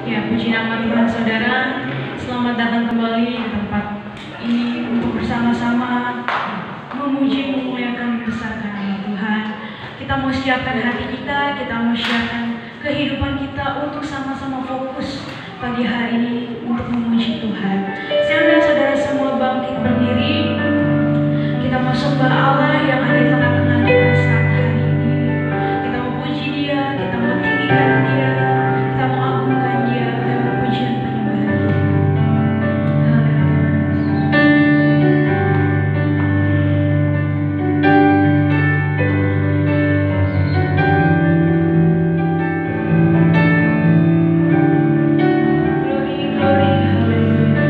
Ya, puji nama Tuhan saudara. Selamat datang kembali di tempat ini untuk bersama-sama memuji, memuliakan, membesarkan nama Tuhan. Kita mau siapkan hati kita, kita mau siapkan kehidupan kita untuk sama-sama fokus pagi hari ini untuk memuji Tuhan. Saya undang saudara semua bangkit berdiri. Kita mau sembah Allah yang ada di tengah-tengah kita saat hari ini. Kita mau puji Dia, kita mau tinggikan Dia, kita mau agungkan Dia dan pujian penyembahan Dia. Glory, glory, hallelujah.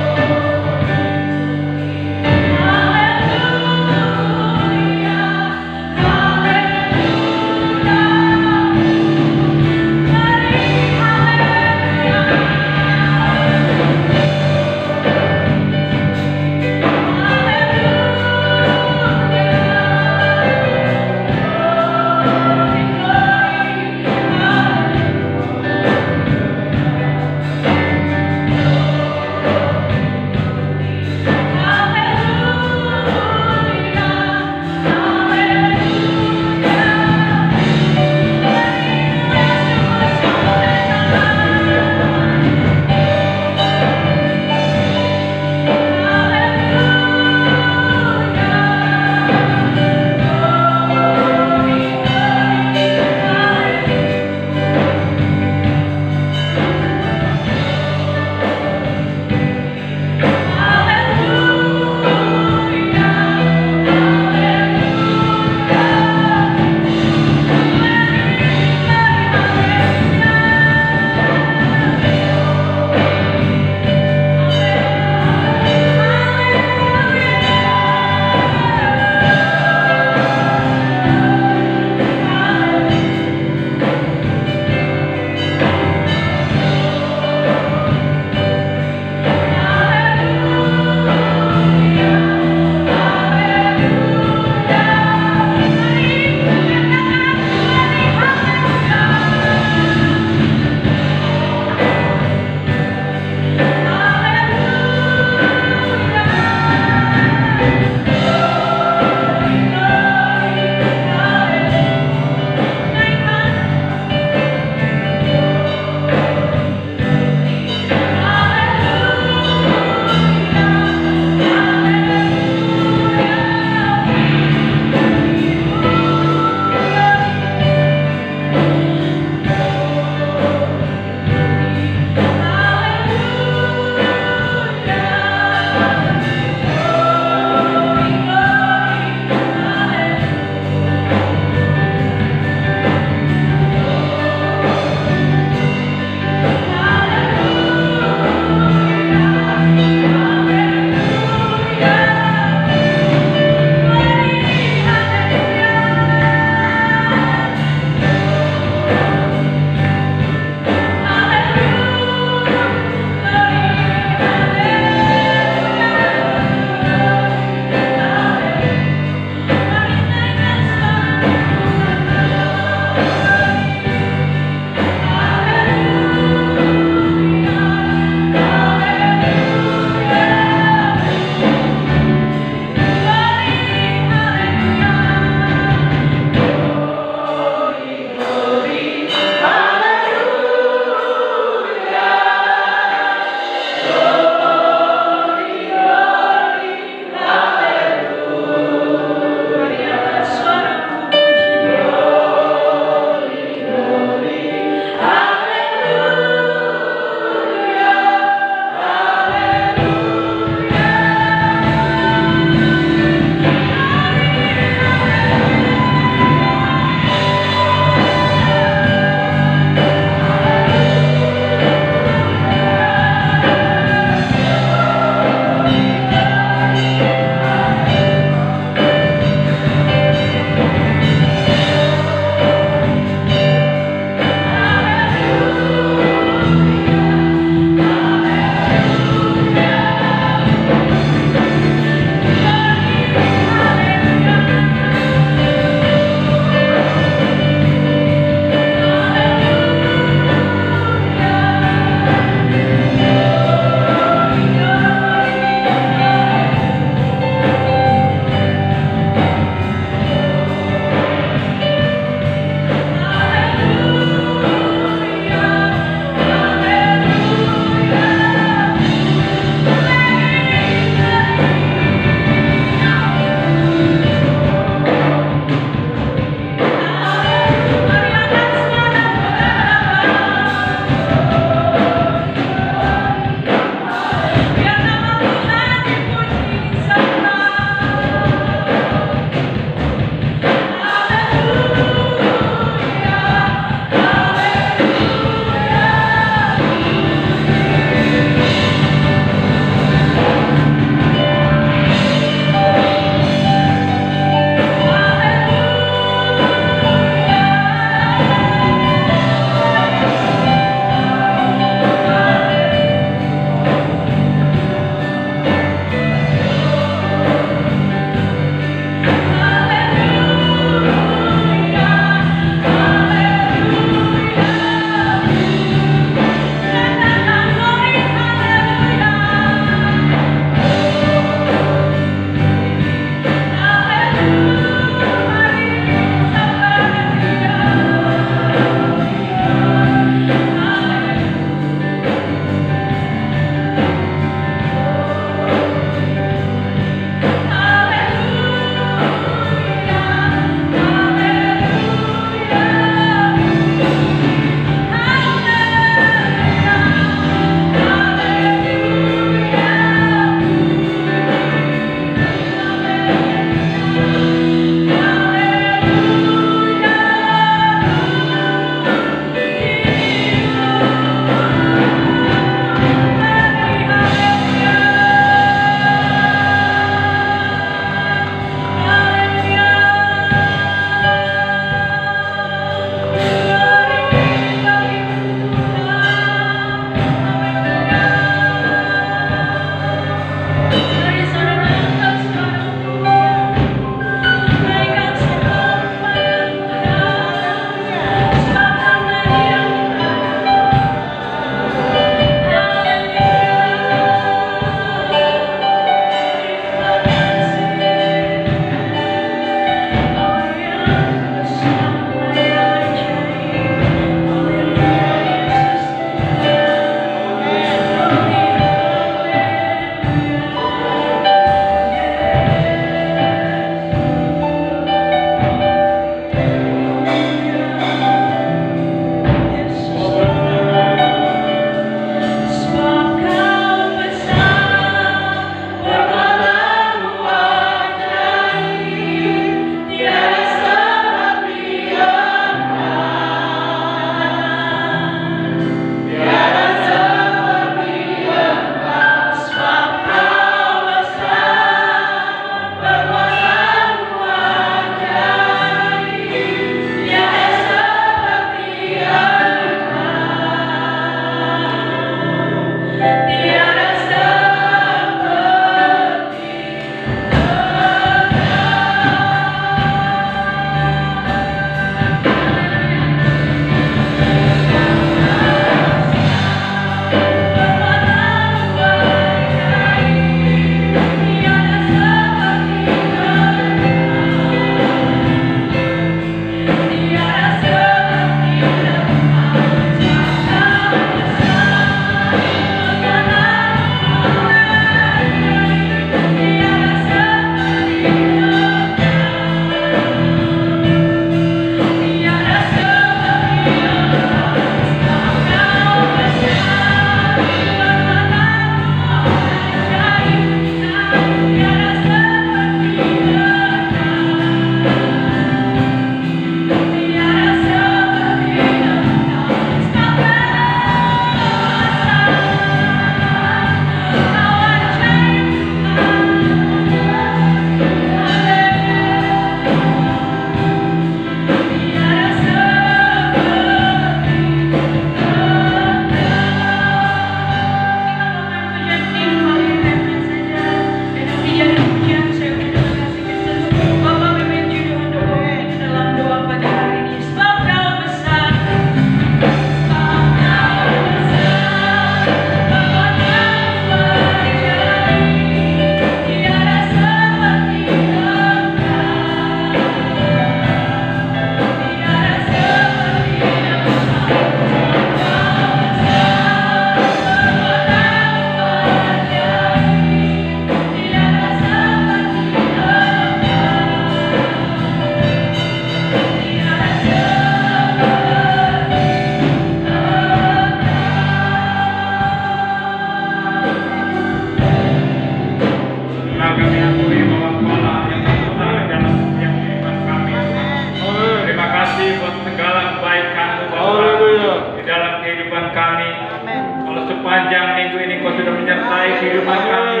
Firman kami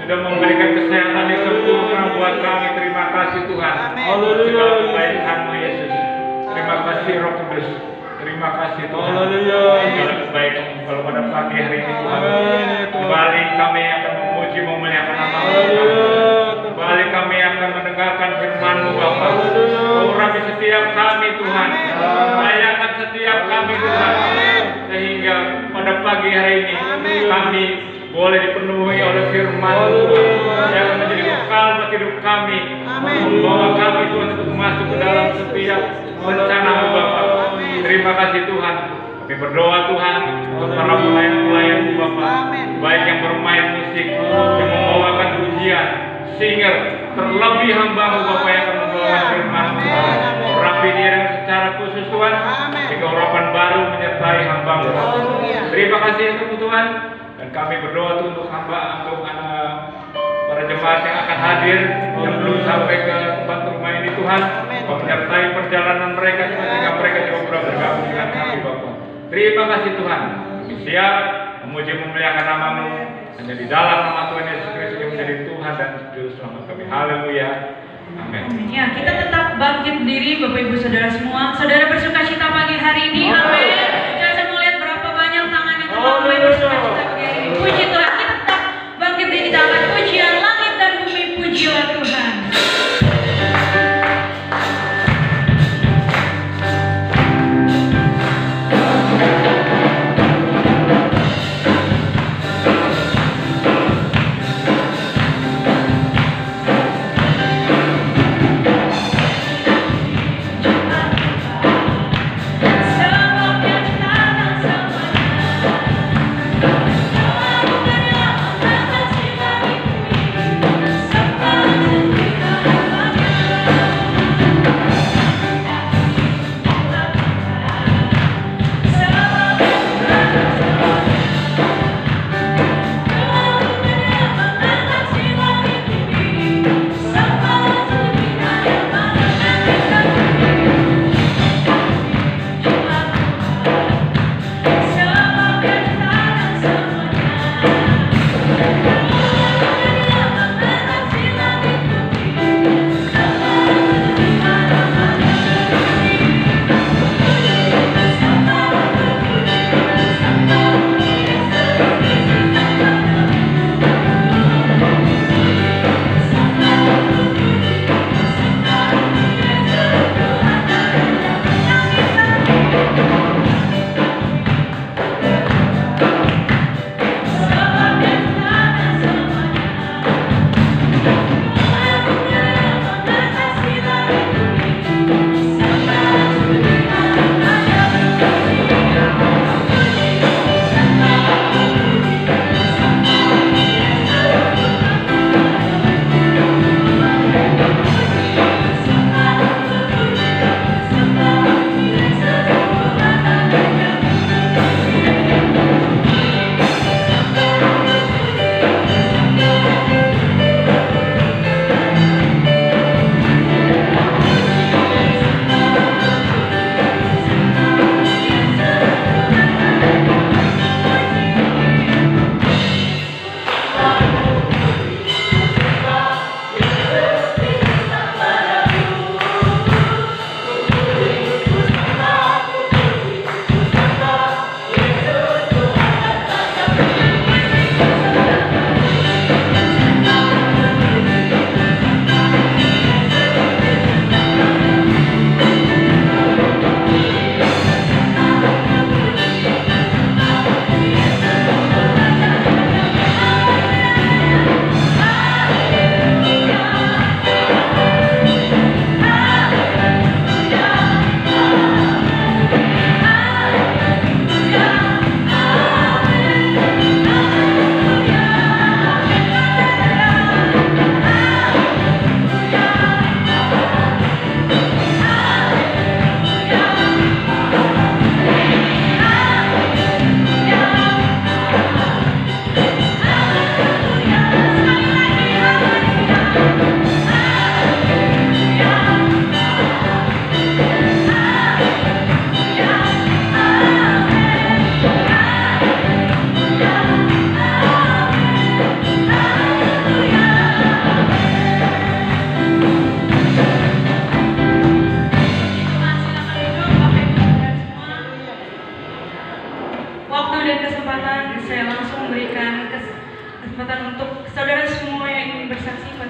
sudah memberikan kesehatan yang sempurna buat kami. Terima kasih Tuhan. Segala kebaikan-Mu Yesus. Terima kasih Roh Kudus. Terima kasih Tuhan. Segala kebaikan kalau pada pagi hari ini Tuhan. Kembali kami akan memuji memuliakan nama-Mu. Kembali kami akan mendengarkan firman-Mu Bapa. Urapi setiap kami Tuhan. Layakan setiap kami Tuhan. Sehingga pada pagi hari ini kami boleh dipenuhi oleh firman-Mu yang menjadi bekal buat hidup kami. Membawa kami Tuhan untuk masuk ke dalam setiap rencana-Mu Bapa. Terima kasih Tuhan. Kami berdoa Tuhan untuk para pelayan-pelayan-Mu Bapa, baik yang bermain musik, yang membawakan pujian, singer, terlebih hamba-Mu Bapa yang akan membawa firman-Mu. Urapi dia dengan secara khusus Tuhan, sehingga urapan baru menyertai hamba-Mu. Terima kasih untuk Tuhan. Dan kami berdoa untuk hamba, untuk para jemaat yang akan hadir, yang belum sampai ke tempat rumah ini Tuhan. Kau menyertai perjalanan mereka sehingga mereka juga bergabung dengan kami Bapa. Terima kasih Tuhan. Kami siap memuji memuliakan nama-Mu. Hanya di dalam nama Tuhan Yesus Kristus yang menjadi Tuhan dan Juru Selamat kami. Haleluya. Amin. Ya, kita tetap bangkit diri Bapak Ibu Saudara semua. Saudara bersukacita pagi hari ini. Amin. Saya mau lihat berapa banyak tangan yang terlambang bersukacita pagi hari ini. Puji Tuhan. Kita tetap bangkit diri, kita akan pujian langit dan bumi, pujilah Tuhan. Semua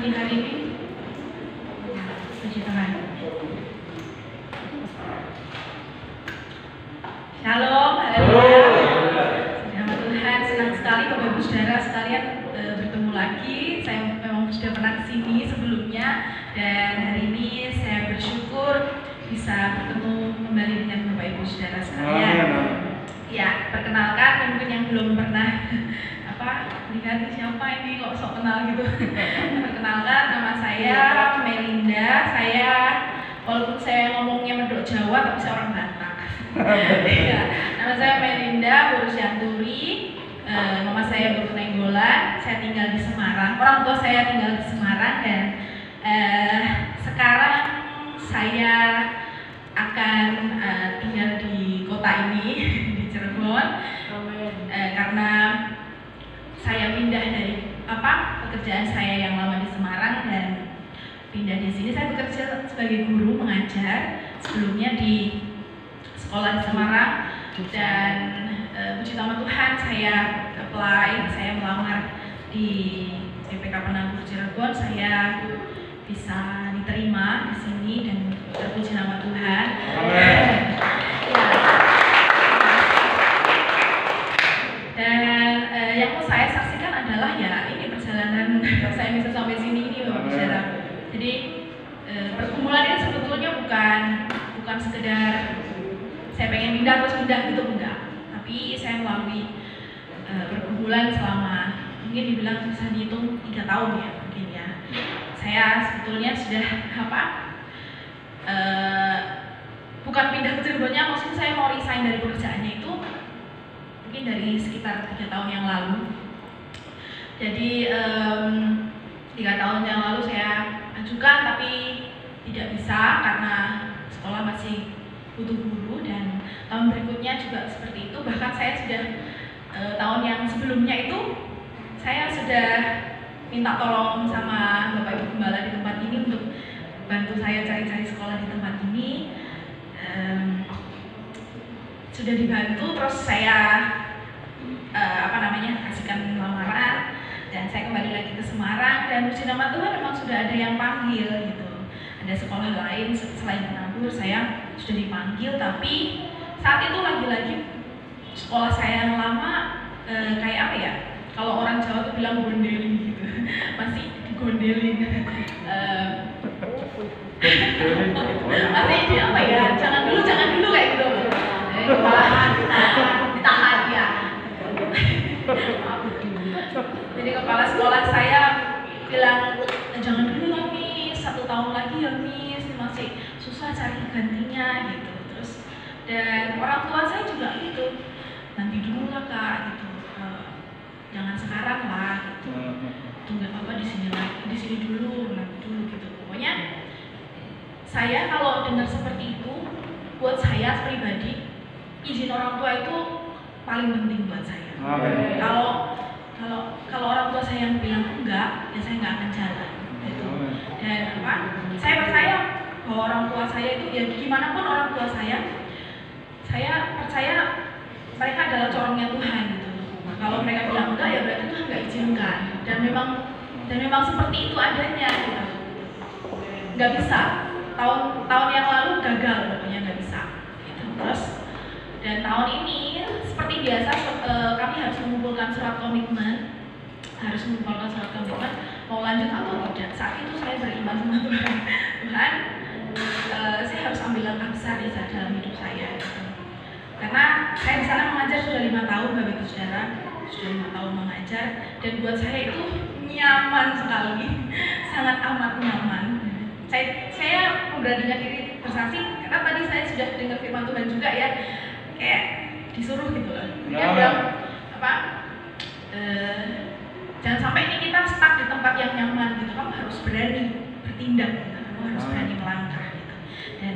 pagi hari ini. Puji Tuhan. Shalom, haleluya. Nama Tuhan, senang sekali Bapak Ibu Saudara sekalian bertemu lagi. Saya memang sudah pernah kesini sebelumnya dan hari ini saya bersyukur bisa bertemu kembali dengan Bapak Ibu Saudara sekalian. Ya, perkenalkan mungkin yang belum pernah lihat siapa ini kok sok kenal gitu. Perkenalkan, nama saya Melinda. Saya walaupun saya ngomongnya medok Jawa tapi saya orang Batak. Ya, nama saya Melinda Borusyanturi. Mama saya Berunenggolan. Saya tinggal di Semarang. Orang tua saya tinggal di Semarang dan sekarang saya akan tinggal di kota ini di Cirebon. Karena saya pindah dari pekerjaan saya yang lama di Semarang dan pindah di sini. Saya bekerja sebagai guru mengajar sebelumnya di sekolah di Semarang dan puji nama Tuhan saya apply, saya melamar di PPK Penangguh Cirebon. Saya bisa diterima di sini dan terpuji nama Tuhan. Amen. Dan yang mau saya saksikan adalah ya ini perjalanan saya bisa sampai sini ini Bapak Saudara. Jadi pergumulan ini sebetulnya bukan sekedar saya pengen pindah terus pindah gitu, enggak. Tapi saya melalui pergumulan selama mungkin dibilang bisa dihitung 3 tahun ya mungkin ya. Saya sebetulnya sudah bukan pindah ke Cirebonnya, maksudnya saya mau resign dari pekerjaannya itu mungkin dari sekitar 3 tahun yang lalu. Jadi 3 tahun yang lalu saya ajukan tapi tidak bisa karena sekolah masih butuh guru dan tahun berikutnya juga seperti itu. Bahkan saya sudah tahun yang sebelumnya itu saya sudah minta tolong sama Bapak Ibu Gembala di tempat ini untuk bantu saya cari-cari sekolah di tempat ini. Sudah dibantu, terus saya kasihkan lamaran dan saya kembali lagi ke Semarang dan puji nama Tuhan memang sudah ada yang panggil gitu. Ada sekolah lain selain Penangguh saya sudah dipanggil, tapi saat itu lagi-lagi sekolah saya yang lama kalau orang Jawa tuh bilang gondelin gitu. Masih digondelin. Masih jangan dulu kayak gitu. Ditahan ya. Jadi kepala sekolah saya bilang jangan dulu lah Miss, 1 tahun lagi ya Miss, masih susah cari gantinya gitu. Terus dan orang tua saya juga gitu, nanti dulu lah Kak gitu, jangan sekarang lah gitu, tunggu apa di sini dulu, nanti dulu gitu. Pokoknya saya kalau dengar seperti itu, buat saya pribadi izin orang tua itu paling penting buat saya. Kalau orang tua saya yang bilang enggak, ya saya nggak akan jalan gitu. Dan saya percaya bahwa orang tua saya itu ya gimana pun orang tua saya percaya mereka adalah corongnya Tuhan gitu. Kalau mereka bilang enggak ya berarti Tuhan nggak izinkan. Dan memang seperti itu adanya gitu. Nggak bisa. Tahun yang lalu gagal pokoknya nggak bisa gitu. Terus dan tahun ini seperti biasa kami harus mengumpulkan surat komitmen mau lanjut atau tidak. Saat itu saya beriman sama Tuhan, saya harus ambil langkah besar dalam hidup saya gitu. Karena saya di sana mengajar sudah 5 tahun Bapak Ibu Saudara, sudah 5 tahun mengajar dan buat saya itu nyaman sekali, sangat amat nyaman. Saya memberanikan diri bersaksi karena tadi saya sudah dengar firman Tuhan juga ya, kayak disuruh gitu loh. Dia bilang jangan sampai ini kita stuck di tempat yang nyaman gitu. Kamu harus berani bertindak gitu. Kamu harus berani melangkah gitu. Dan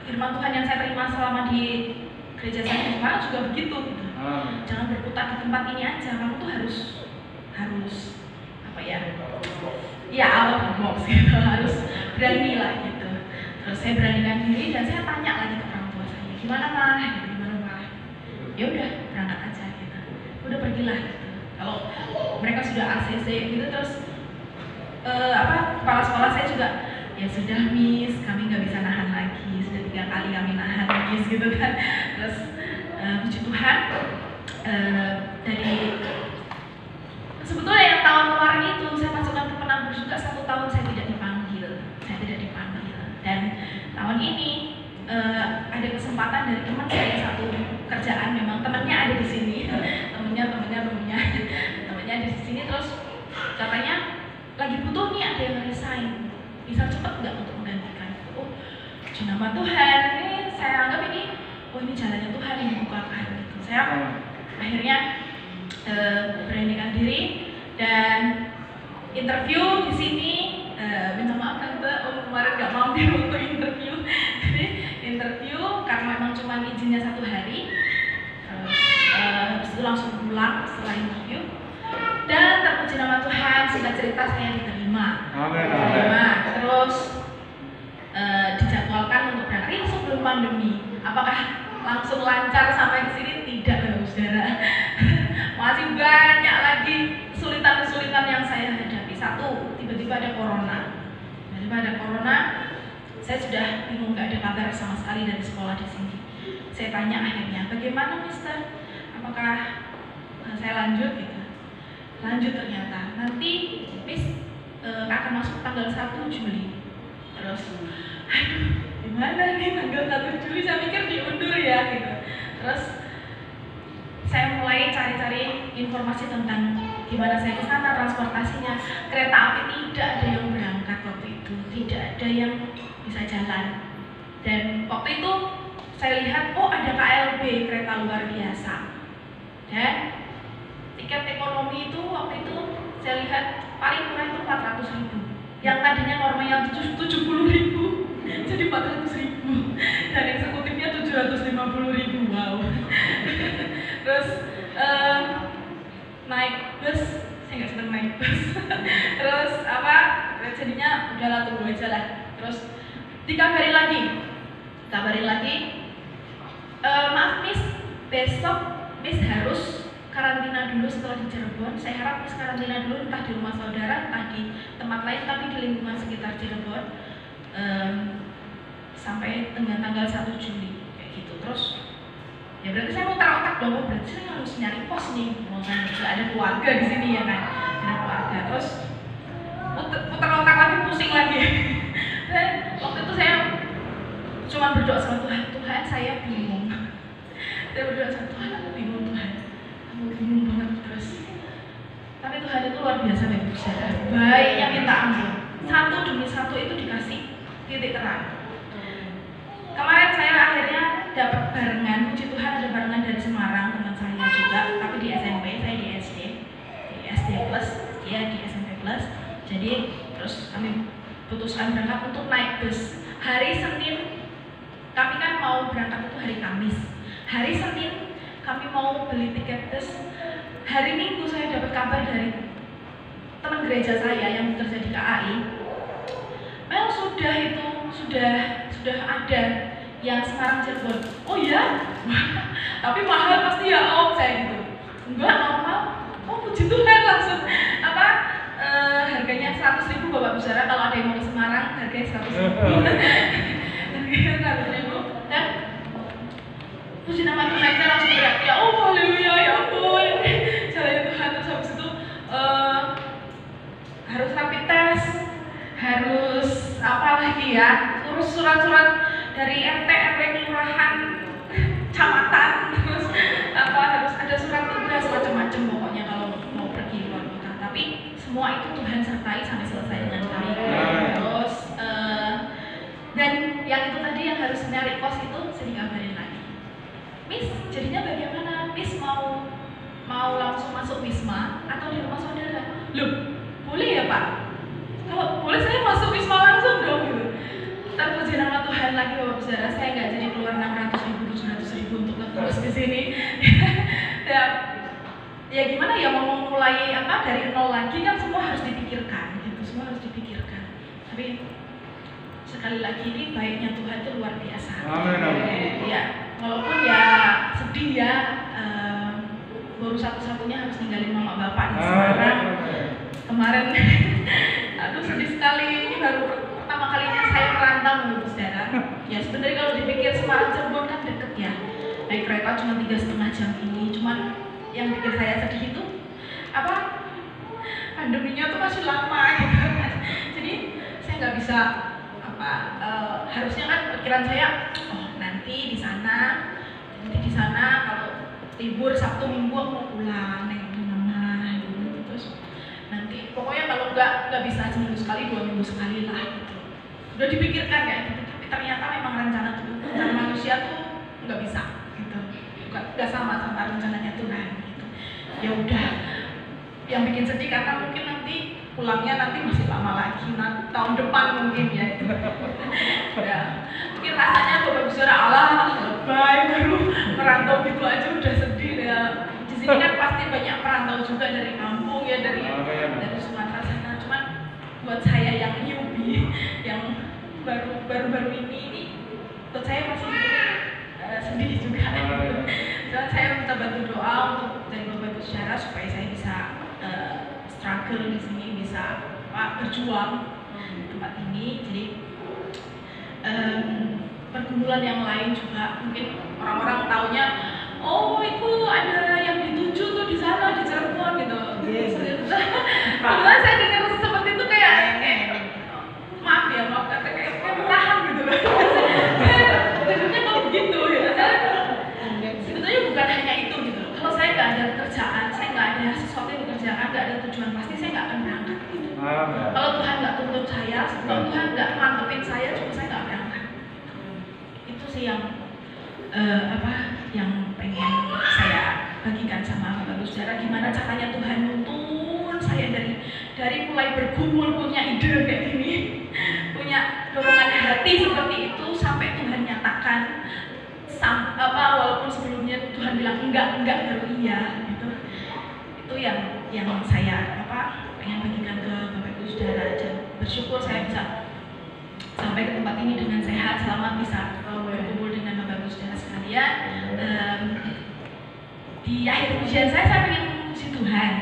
firman Tuhan yang saya terima selama di gereja saya di Semarang juga begitu gitu. Jangan berputar di tempat ini aja. Kamu tuh harus out of the box gitu. Harus berani lah gitu. Terus saya beranikan diri dan saya tanya lagi ke orang tua saya, gimana mah? Ya udah berangkat aja gitu. Udah pergilah gitu. Kalau mereka sudah ACC gitu terus kepala sekolah saya juga, ya sudah Miss, kami nggak bisa nahan lagi, sudah 3 kali kami nahan Miss gitu kan. Terus puji Tuhan, dari sebetulnya yang tahun kemarin itu saya masukkan ke penabur juga 1 tahun saya tidak dipanggil, dan tahun ini ada kesempatan dari teman saya satu kerjaan, memang temannya ada di sini, temannya di sini, terus katanya lagi butuh nih ada yang resign, bisa cepat nggak untuk menggantikan. Oh, puji nama Tuhan, ini saya anggap ini, oh ini jalannya Tuhan yang membukakan gitu. Saya akhirnya beranikan diri dan interview di sini. Minta maaf tante, kemarin nggak mampir untuk interview. Jadi interview karena memang cuma izinnya 1 hari, terus itu langsung pulang setelah interview. Dan terpuji nama Tuhan, singkat cerita saya diterima. Terus dijadwalkan untuk berangkat. Ini sebelum pandemi. Apakah langsung lancar sampai ke sini? Tidak, saudara. Masih banyak lagi kesulitan-kesulitan yang saya hadapi. 1, tiba-tiba ada corona. Saya sudah bingung, nggak ada kabar sama sekali dari sekolah di sini. Saya tanya akhirnya, bagaimana Mister? Apakah saya lanjut gitu? Lanjut ternyata. Nanti Miss akan masuk tanggal 1 Juli. Terus, aduh, gimana nih tanggal 1 Juli? Saya pikir diundur ya gitu. Terus saya mulai cari-cari informasi tentang gimana saya ke sana, transportasinya. Kereta api tidak ada yang berangkat waktu itu, tidak ada yang bisa jalan. Dan waktu itu saya lihat, oh ada KLB, kereta luar biasa. Dan tiket ekonomi itu waktu itu saya lihat paling murah itu 400.000. Yang tadinya normalnya 70.000 jadi 400.000. Dan eksekutifnya 750.000. Wow. Terus naik bus, saya nggak senang naik bus. Terus jadinya udahlah tunggu aja lah. Terus dikabarin lagi, maaf Miss, besok Miss harus karantina dulu setelah di Cirebon. Saya harap Miss karantina dulu, entah di rumah saudara, entah di tempat lain, tapi di lingkungan sekitar Cirebon sampai dengan tanggal 1 Juli kayak gitu. Terus ya berarti saya muter otak dong, berarti saya harus nyari pos nih, ada keluarga di sini ya kan, ada keluarga. Terus muter otak lagi, pusing lagi. Dan waktu itu saya cuma berdoa sama Tuhan, Tuhan saya bingung. Saya berdoa sama Tuhan, aku bingung Tuhan, aku bingung banget terus. Tapi Tuhan itu luar biasa, Bapak Saudara. Baiknya minta ampun. 1 demi 1 itu dikasih titik terang. Kemarin saya akhirnya dapat barengan, puji Tuhan ada barengan dari Semarang teman saya juga, tapi di SMP, saya di SD plus, dia di SMP plus. Jadi terus kami putuskan berangkat untuk naik bus. Hari Senin kami kan mau berangkat itu hari Kamis. Hari Senin kami mau beli tiket bus. Hari Minggu saya dapat kabar dari teman gereja saya yang bekerja di KAI. Mel sudah ada yang Semarang Cirebon. Oh ya? Tapi mahal pasti ya Om, saya gitu. Enggak, normal. Oh puji Tuhan, langsung harganya 100.000 Bapak Saudara. Kalau ada yang mau ke Semarang harganya 100.000. Harganya 100.000. Dan puji nama Tuhan, saya langsung teriak, ya oh haleluya, ya ampun, jalannya Tuhan. Terus habis itu harus rapid test, harus apa lagi ya, urus surat-surat dari RT, RW, kelurahan, kecamatan, terus harus ada surat tugas macam-macam pokoknya kalau mau pergi luar kota. Tapi semua itu Tuhan sertai sampai selesai dengan baik. Terus dan yang itu tadi yang harus nyari kos itu saya dikabarin lagi, Miss jadinya bagaimana? Miss mau langsung masuk Wisma atau di rumah saudara? Loh boleh ya Pak? Kalau boleh saya masuk Wisma langsung dong gitu. Terpuji nama Tuhan lagi Bapak Saudara, saya nggak jadi keluar 600.000, 700.000 untuk ngekos di sini. ya gimana ya, mau mulai dari nol lagi kan, semua harus dipikirkan gitu, semua harus dipikirkan. Tapi sekali lagi ini baiknya Tuhan itu luar biasa. Amin. Ya walaupun ya sedih ya, baru satu-satunya harus ninggalin mama bapak di Semarang kemarin. Aduh Ya sebenarnya kalau dipikir Semarang Cirebon kan deket ya, naik kereta cuma 3,5 jam ini. Cuman yang bikin saya sedih itu apa, pandeminya tuh masih lama gitu kan. Jadi saya nggak bisa apa, harusnya kan pikiran saya, oh nanti di sana kalau libur Sabtu Minggu aku mau pulang nengokin mama gitu. Terus nanti pokoknya kalau nggak bisa seminggu sekali, 2 minggu sekali lah gitu. Udah dipikirkan kayak gitu, tapi ternyata memang rencana manusia tuh nggak bisa gitu, nggak sama rencananya Tuhan gitu. Ya udah, yang bikin sedih karena mungkin nanti pulangnya nanti masih lama lagi, tahun depan mungkin ya itu. Ya, mungkin rasanya Bapak Ibu Saudara Allah lebay baru merantau gitu aja udah sedih ya. Di sini kan pasti banyak perantau juga dari kampung ya, dari Sumatera sana. Cuman buat saya yang newbie, yang baru ini buat saya masih sedih juga. Dan saya minta bantu doa untuk dari Bapak Ibu Saudara supaya saya bisa struggle di sini, bisa berjuang di tempat ini. Jadi pergumulan yang lain juga mungkin orang-orang taunya, oh itu ada yang dituju tuh di sana di Cirebon gitu. Kalau saya dengar seperti itu kayak maaf kata kayak murahan gitu. Sebenarnya kalau begitu ya. Sebetulnya bukan hanya itu gitu. Kalau saya nggak ada kerjaan, saya nggak ada sesuatu yang dikerjakan, nggak ada tujuan pasti, saya nggak akan berangkat gitu. Kalau Tuhan nggak tuntut saya, kalau Tuhan nggak mantepin saya, cuma saya nggak berangkat. Itu sih yang yang pengen saya bagikan sama Bapak Ibu Saudara, gimana caranya Tuhan nuntun saya dari mulai bergumul punya ide kayak gini, punya dorongan hati seperti itu, sampai Tuhan nyatakan walaupun sebelumnya Tuhan bilang enggak baru iya gitu. Itu yang saya pengen bagikan ke Bapak Ibu Saudara, dan bersyukur saya bisa sampai ke tempat ini dengan sehat, selamat, bisa berkumpul dengan Bapak Ibu Saudara sekalian. Di akhir pujian saya pengen memuji Tuhan.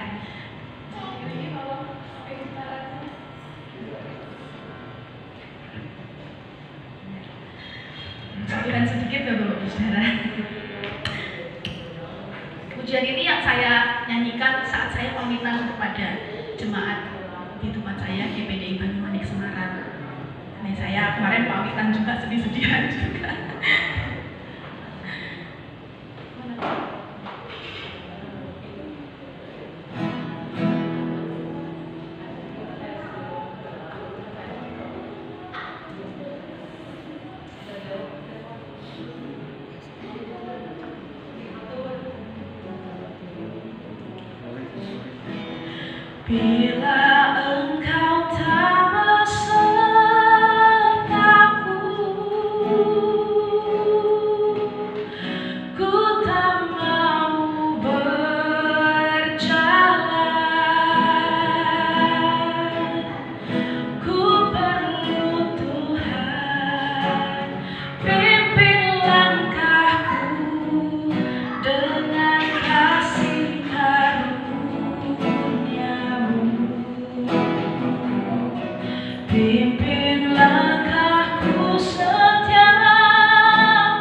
Saburan sedikit ya Bapak Ibu Saudara. Pujian ini yang saya nyanyikan saat saya pamitan kepada jemaat di tempat saya, GPDI Banyumanik Semarang. Ini saya kemarin pamitan juga, sedih-sedihan juga. Bila engkau tak besertaku, ku tak mau berjalan. Ku perlu Tuhan, pimpin langkahku dengan kasih karunia-Mu. Pimpin langkahku setiap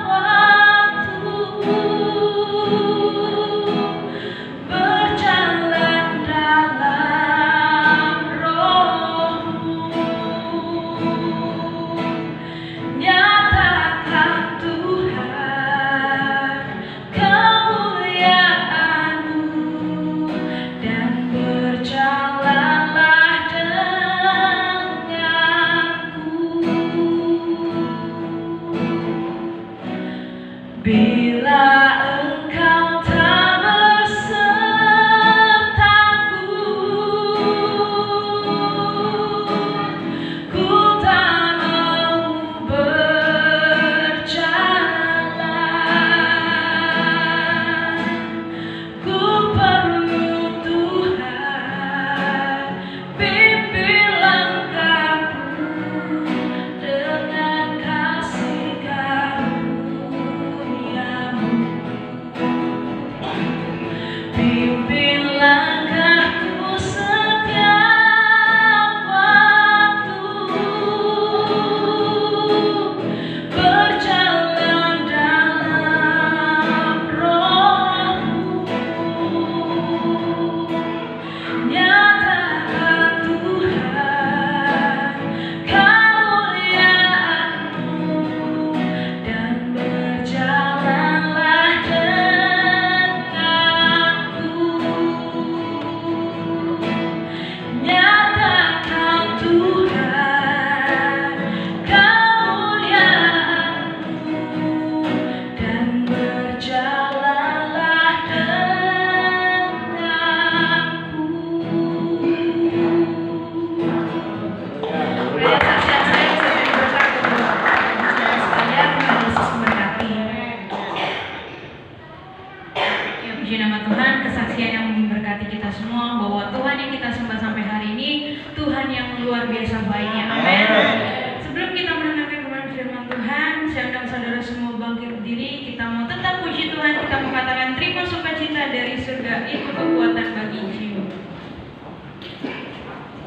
waktu, berjalan dalam Roh-Mu. Nyatakan Tuhan kemuliaan-Mu, dan berjalanlah denganku. biasa baiknya. Amin. Sebelum kita mendengarkan kebenaran firman Tuhan, saya undang saudara semua bangkit berdiri. Kita mau tetap puji Tuhan, kita mau katakan terima sukacita dari surga, itu kekuatan bagi jiwa. Itulah kekuatan bagi jiwa.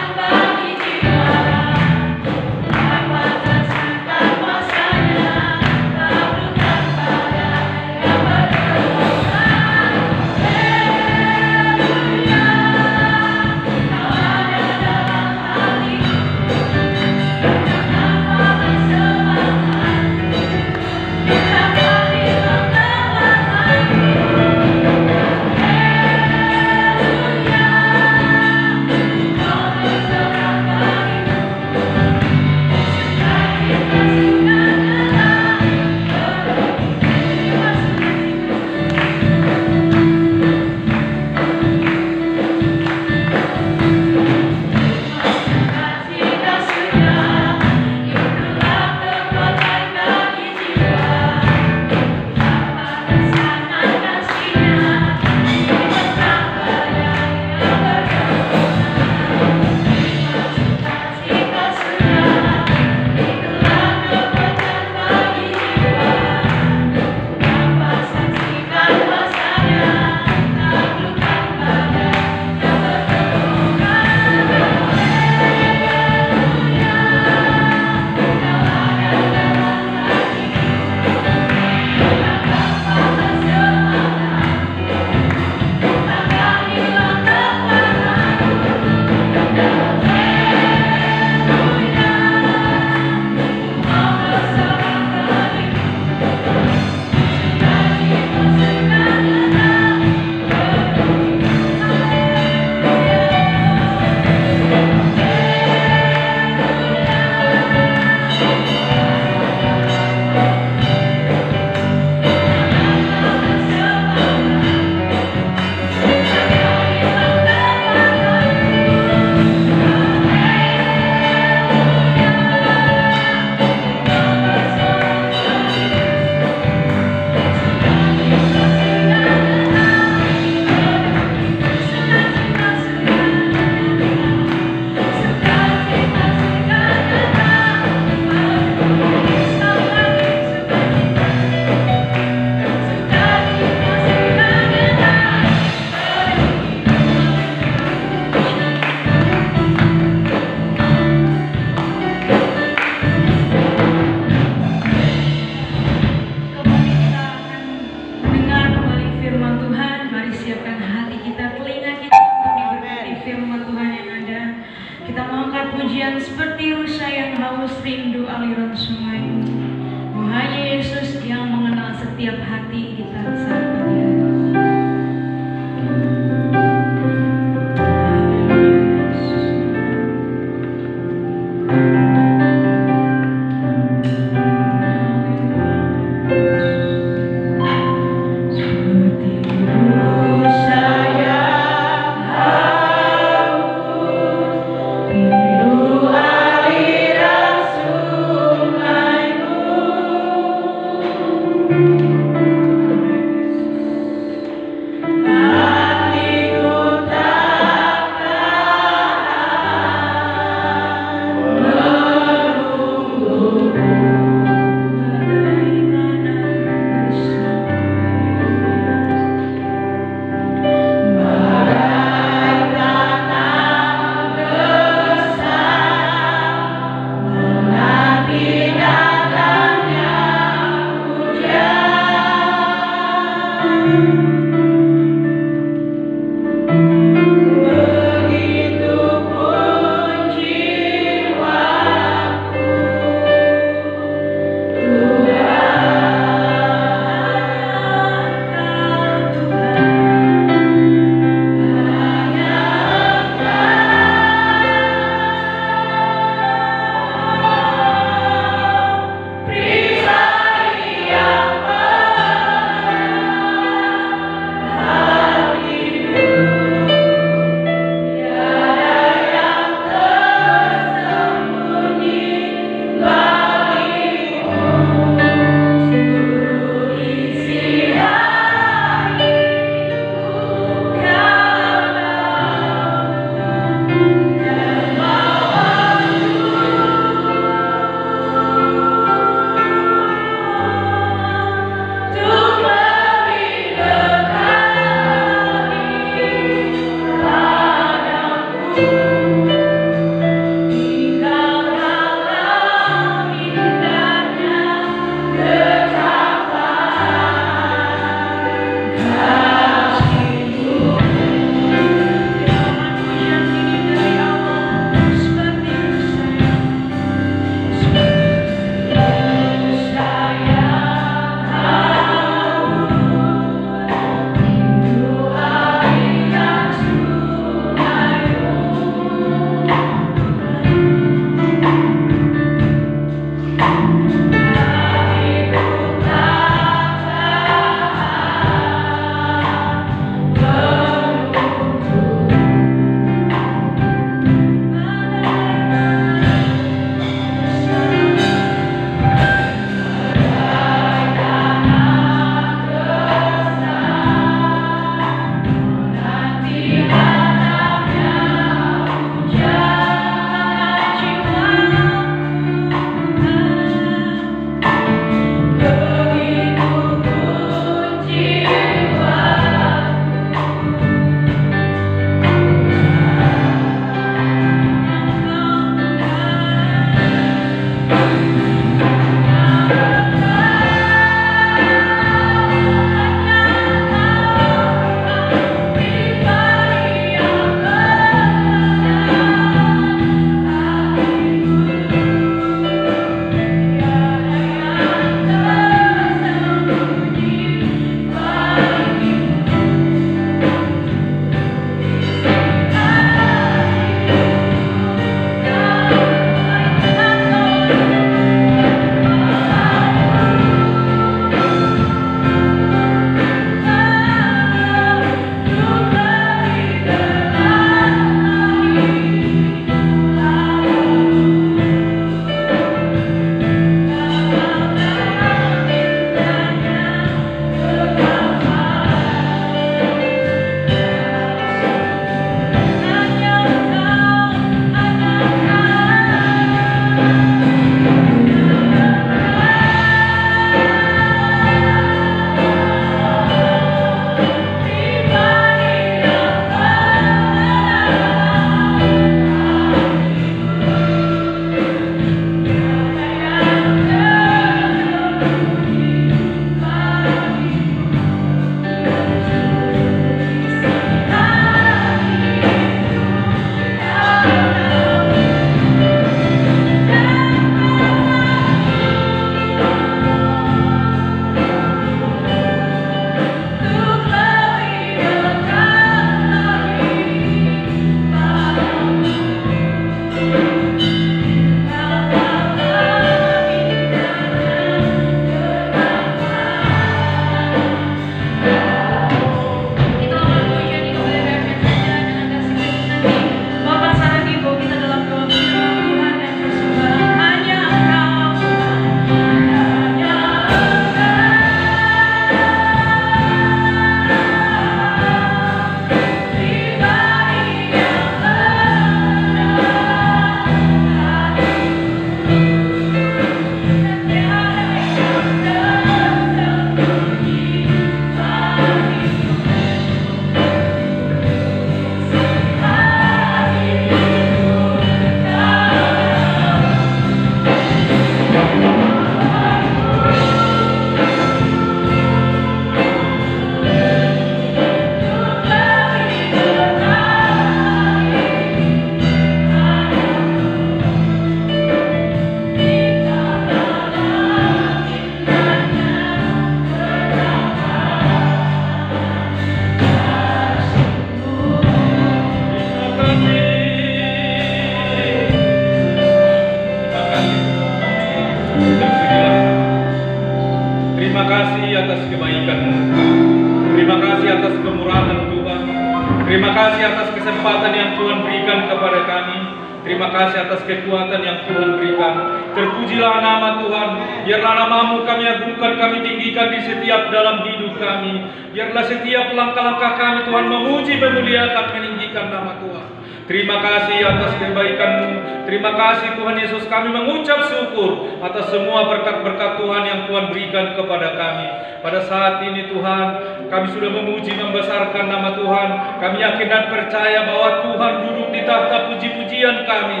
Terima kasih atas kesempatan yang Tuhan berikan kepada kami. Terima kasih atas kekuatan yang Tuhan berikan. Terpujilah nama Tuhan. Biarlah nama-Mu kami agungkan, kami tinggikan di setiap dalam hidup kami. Biarlah setiap langkah-langkah kami Tuhan memuji, memuliakan, meninggikan nama Tuhan. Terima kasih atas kebaikan-Mu. Terima kasih Tuhan Yesus, kami mengucap syukur atas semua berkat-berkat Tuhan yang Tuhan berikan kepada kami. Pada saat ini Tuhan, kami sudah memuji, membesarkan nama Tuhan. Kami yakin dan percaya bahwa Tuhan duduk di tahta puji-pujian kami,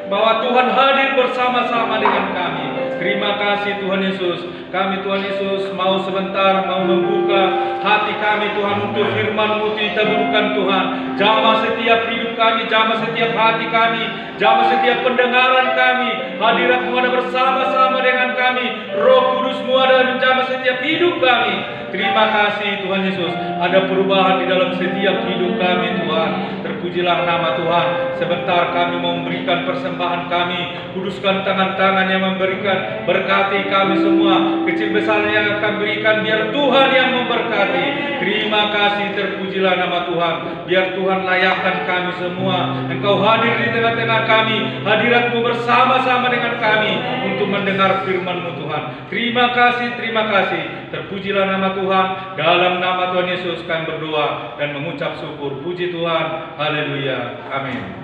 bahwa Tuhan hadir bersama-sama dengan kami. Terima kasih Tuhan Yesus. Kami Tuhan Yesus mau sebentar mau membuka hati kami Tuhan untuk firman-Mu diteguhkan Tuhan. Jamah setiap hidup kami, jamah setiap hati kami, jamah setiap pendengaran kami. Hadirat-Mu ada bersama-sama dengan kami. Roh Kudus-Mu ada menjamah setiap hidup kami. Terima kasih Tuhan Yesus. Ada perubahan di dalam setiap hidup kami Tuhan. Terpujilah nama Tuhan. Sebentar kami mau memberikan persembahan kami. Kuduskan tangan-tangan yang memberikan. Berkati kami semua. Kecil besar yang akan berikan, biar Tuhan yang memberkati. Terima kasih, terpujilah nama Tuhan. Biar Tuhan layakkan kami semua. Engkau hadir di tengah-tengah kami. Hadirat-Mu bersama-sama dengan kami untuk mendengar firman-Mu Tuhan. Terima kasih, terima kasih. Terpujilah nama Tuhan. Dalam nama Tuhan Yesus kami berdoa dan mengucap syukur. Puji Tuhan. Haleluya. Amin.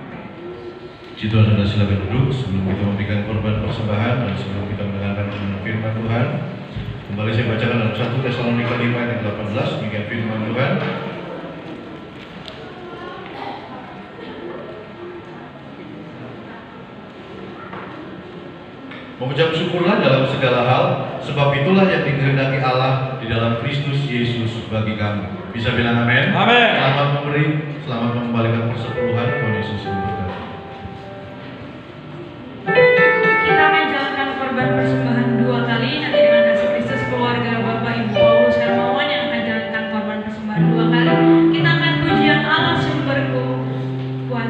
Puji Tuhan, Anda silakan duduk sebelum kita memberikan korban persembahan dan sebelum kita mendengarkan firman Tuhan. Kembali saya bacakan dalam 1 Tesalonika 5 ayat 18, demikian firman Tuhan. Mengucap syukurlah dalam segala hal, sebab itulah yang dikehendaki Allah di dalam Kristus Yesus bagi kamu. Bisa bilang amin? Amin. Selamat memberi, selamat mengembalikan persepuluhan. Tuhan Yesus memberkati. Kita menjalankan korban persembahan 2 kali. Nanti dengan kasih Kristus keluarga Bapak Ibu Paulus Hermawan yang akan jalankan korban persembahan 2 kali. Kita akan pujian Allah sumberku kuat.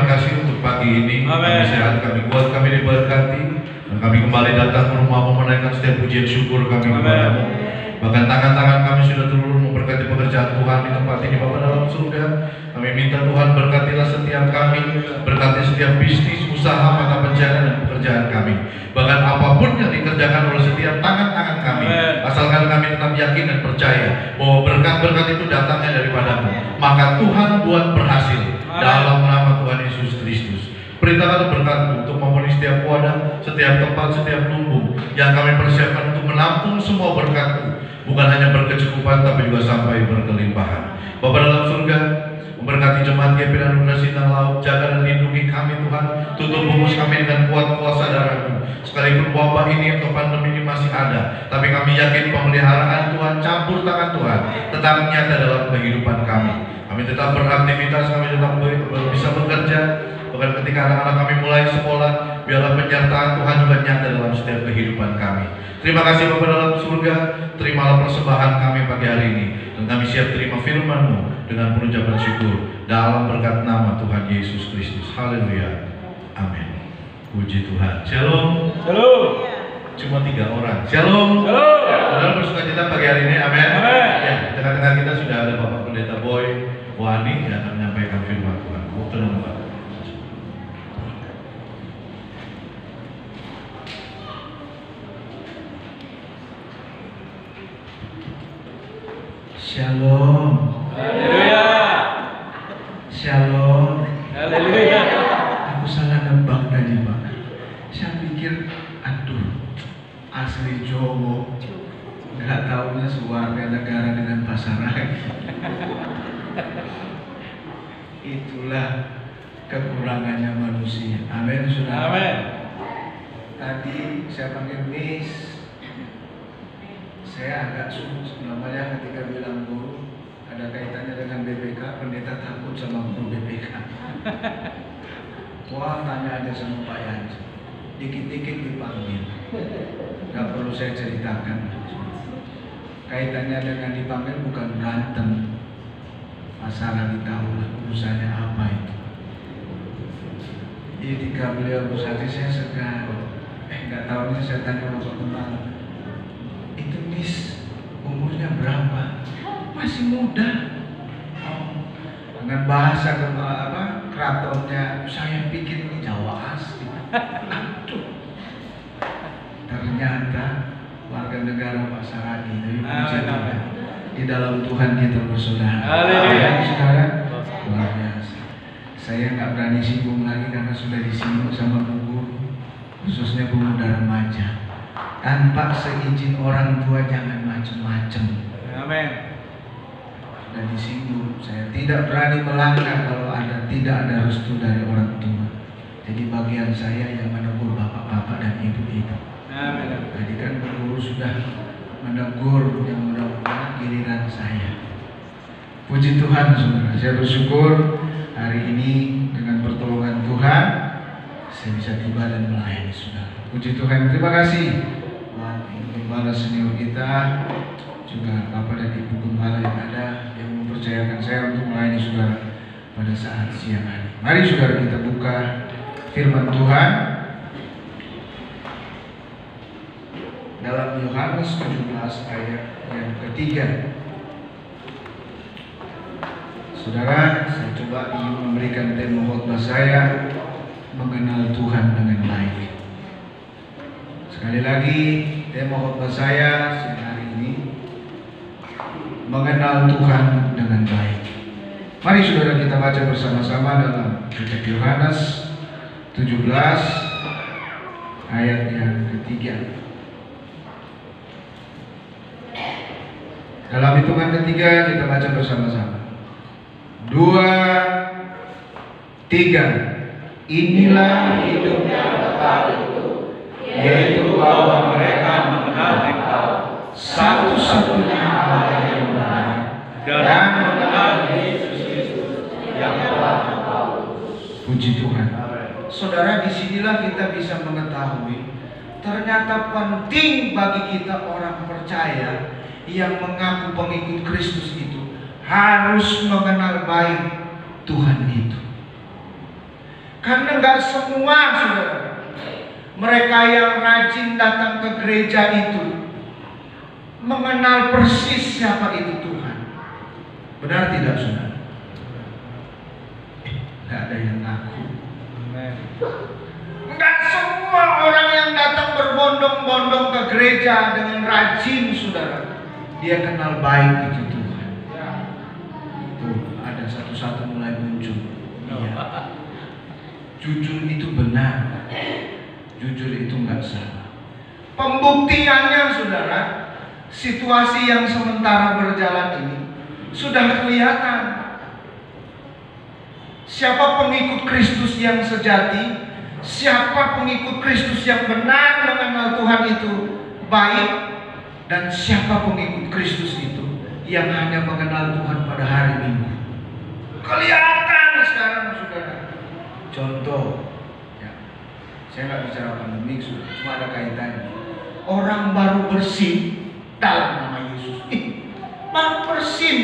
terima kasih untuk pagi ini. Kami sehat, kami kuat, kami diberkati. Dan kami kembali datang ke rumah menaikkan setiap pujian syukur kami kepadamu. Bahkan tangan-tangan kami sudah turun memberkati pekerjaan Tuhan di tempat ini, Bapa dalam surga. Kami minta Tuhan berkatilah setiap kami, berkati setiap bisnis, usaha, mata pencarian dan pekerjaan kami. Bahkan apapun yang dikerjakan oleh setiap tangan-tangan kami, asalkan kami tetap yakin dan percaya bahwa berkat-berkat itu datangnya daripadamu. Maka Tuhan buat berhasil dalam nama Tuhan Yesus Kristus. Perintahkan berkat-Mu untuk memenuhi setiap wadah, setiap tempat, setiap lumbung yang kami persiapkan untuk menampung semua berkat-Mu. Bukan hanya berkecukupan, tapi juga sampai berkelimpahan. Bapa dalam surga, memberkati jemaat GP Anugerah Sindang Laut, jaga dan lindungi kami Tuhan. Tutup bungkus kami dengan kuat kuasa darah-Mu. Sekalipun wabah ini atau pandemi ini masih ada, tapi kami yakin pemeliharaan Tuhan, campur tangan Tuhan tetap nyata dalam kehidupan kami. Kami tetap beraktivitas, kami tetap bisa bekerja. Bahkan ketika anak-anak kami mulai sekolah, biarlah penyertaan Tuhan juga nyata dalam setiap kehidupan kami. Terima kasih Bapa dalam surga, terimalah persembahan kami pagi hari ini. Dan kami siap terima firman-Mu dengan pengucapan syukur dalam berkat nama Tuhan Yesus Kristus. Haleluya. Amin. Puji Tuhan. Shalom. Shalom. Cuma 3 orang. Shalom. Shalom. Saudara bersukacita pagi hari ini. Amin. Amin. Ya, di tengah-tengah kita sudah ada Bapak Pendeta Boy Wani yang akan menyampaikan firman Tuhan. Waktu dan tempat. Shalom. Haleluya. Shalom. Haleluya. Aku salah nebak tadi Pak. Saya pikir, aduh, asli Jowo. Nggak taunya sewarga negara dengan pasaran. Itulah kekurangannya manusia. Amin, saudara. Amin. Tadi saya panggil Miss. Saya agak sulit namanya ketika bilang guru ada kaitannya dengan BPK, pendeta takut sama guru BPK. Wah, tanya aja sama Pak Yanti, dikit-dikit dipanggil. Gak perlu saya ceritakan. Kaitannya dengan dipanggil bukan berantem. Pasaran tahu lah urusannya apa itu. Ketika beliau bersatu saya segan. Gak tahunya saya tanya Bapak Kemang, itu Miss umurnya berapa? Masih muda. Oh, dengan bahasa keratonnya saya pikir ini Jawa asli. Aduh. Ternyata warga negara Pasarani. Di dalam Tuhan kita bersaudara. Haleluya. Saudara, luar biasa. Saya nggak berani singgung lagi karena sudah disinggung sama Bu Guru, khususnya Bu Muda Remaja. Tanpa seizin orang tua jangan macem-macem. Amin. Dan disinggung, saya tidak berani melangkah kalau tidak ada restu dari orang tua. Jadi bagian saya yang menegur bapak-bapak dan ibu-ibu. Amin. Tadi kan guru sudah menegur, yang mudah-mudahan giliran saya. Puji Tuhan saudara, saya bersyukur hari ini dengan pertolongan Tuhan saya bisa tiba dan melayani saudara. Puji Tuhan, terima kasih. Gembala senior kita, juga Bapak dan Ibu Gembala yang ada yang mempercayakan saya untuk melayani saudara pada saat siang hari. Mari saudara kita buka firman Tuhan dalam Yohanes 17 ayat yang ketiga. Saudara, saya coba ingin memberikan tema khotbah saya, mengenal Tuhan dengan baik. Sekali lagi, tema khotbah saya siang hari ini, mengenal Tuhan dengan baik. Mari saudara kita baca bersama-sama dalam kitab Yohanes 17 ayat yang ketiga. Dalam hitungan ketiga kita baca bersama-sama. 2, 3. Inilah hidupnya Bapa itu, yaitu bahwa mereka mengenal Engkau, satu-satunya Allah yang benar, dan mengenal Yesus Kristus yang telah Engkau utus. Puji Tuhan. Saudara, disinilah kita bisa mengetahui ternyata penting bagi kita orang percaya yang mengaku pengikut Kristus itu harus mengenal baik Tuhan itu. Karena nggak semua, saudara, mereka yang rajin datang ke gereja itu mengenal persis siapa itu Tuhan. Benar tidak, saudara? Nggak ada yang ngaku. Nggak semua orang yang datang berbondong-bondong ke gereja dengan rajin, saudara, dia kenal baik itu Tuhan. Tuh, ada satu-satu mulai muncul. Iya. Jujur itu benar. Jujur itu nggak salah. Pembuktiannya, saudara, situasi yang sementara berjalan ini sudah kelihatan. Siapa pengikut Kristus yang sejati, siapa pengikut Kristus yang benar mengenal Tuhan itu baik, dan siapa pengikut Kristus itu yang hanya mengenal Tuhan pada hari Minggu. Kelihatan sekarang, saudara. Contoh, ya, saya nggak bicara pandemik, cuma ada kaitannya. Orang baru bersin dalam nama Yesus, baru bersin,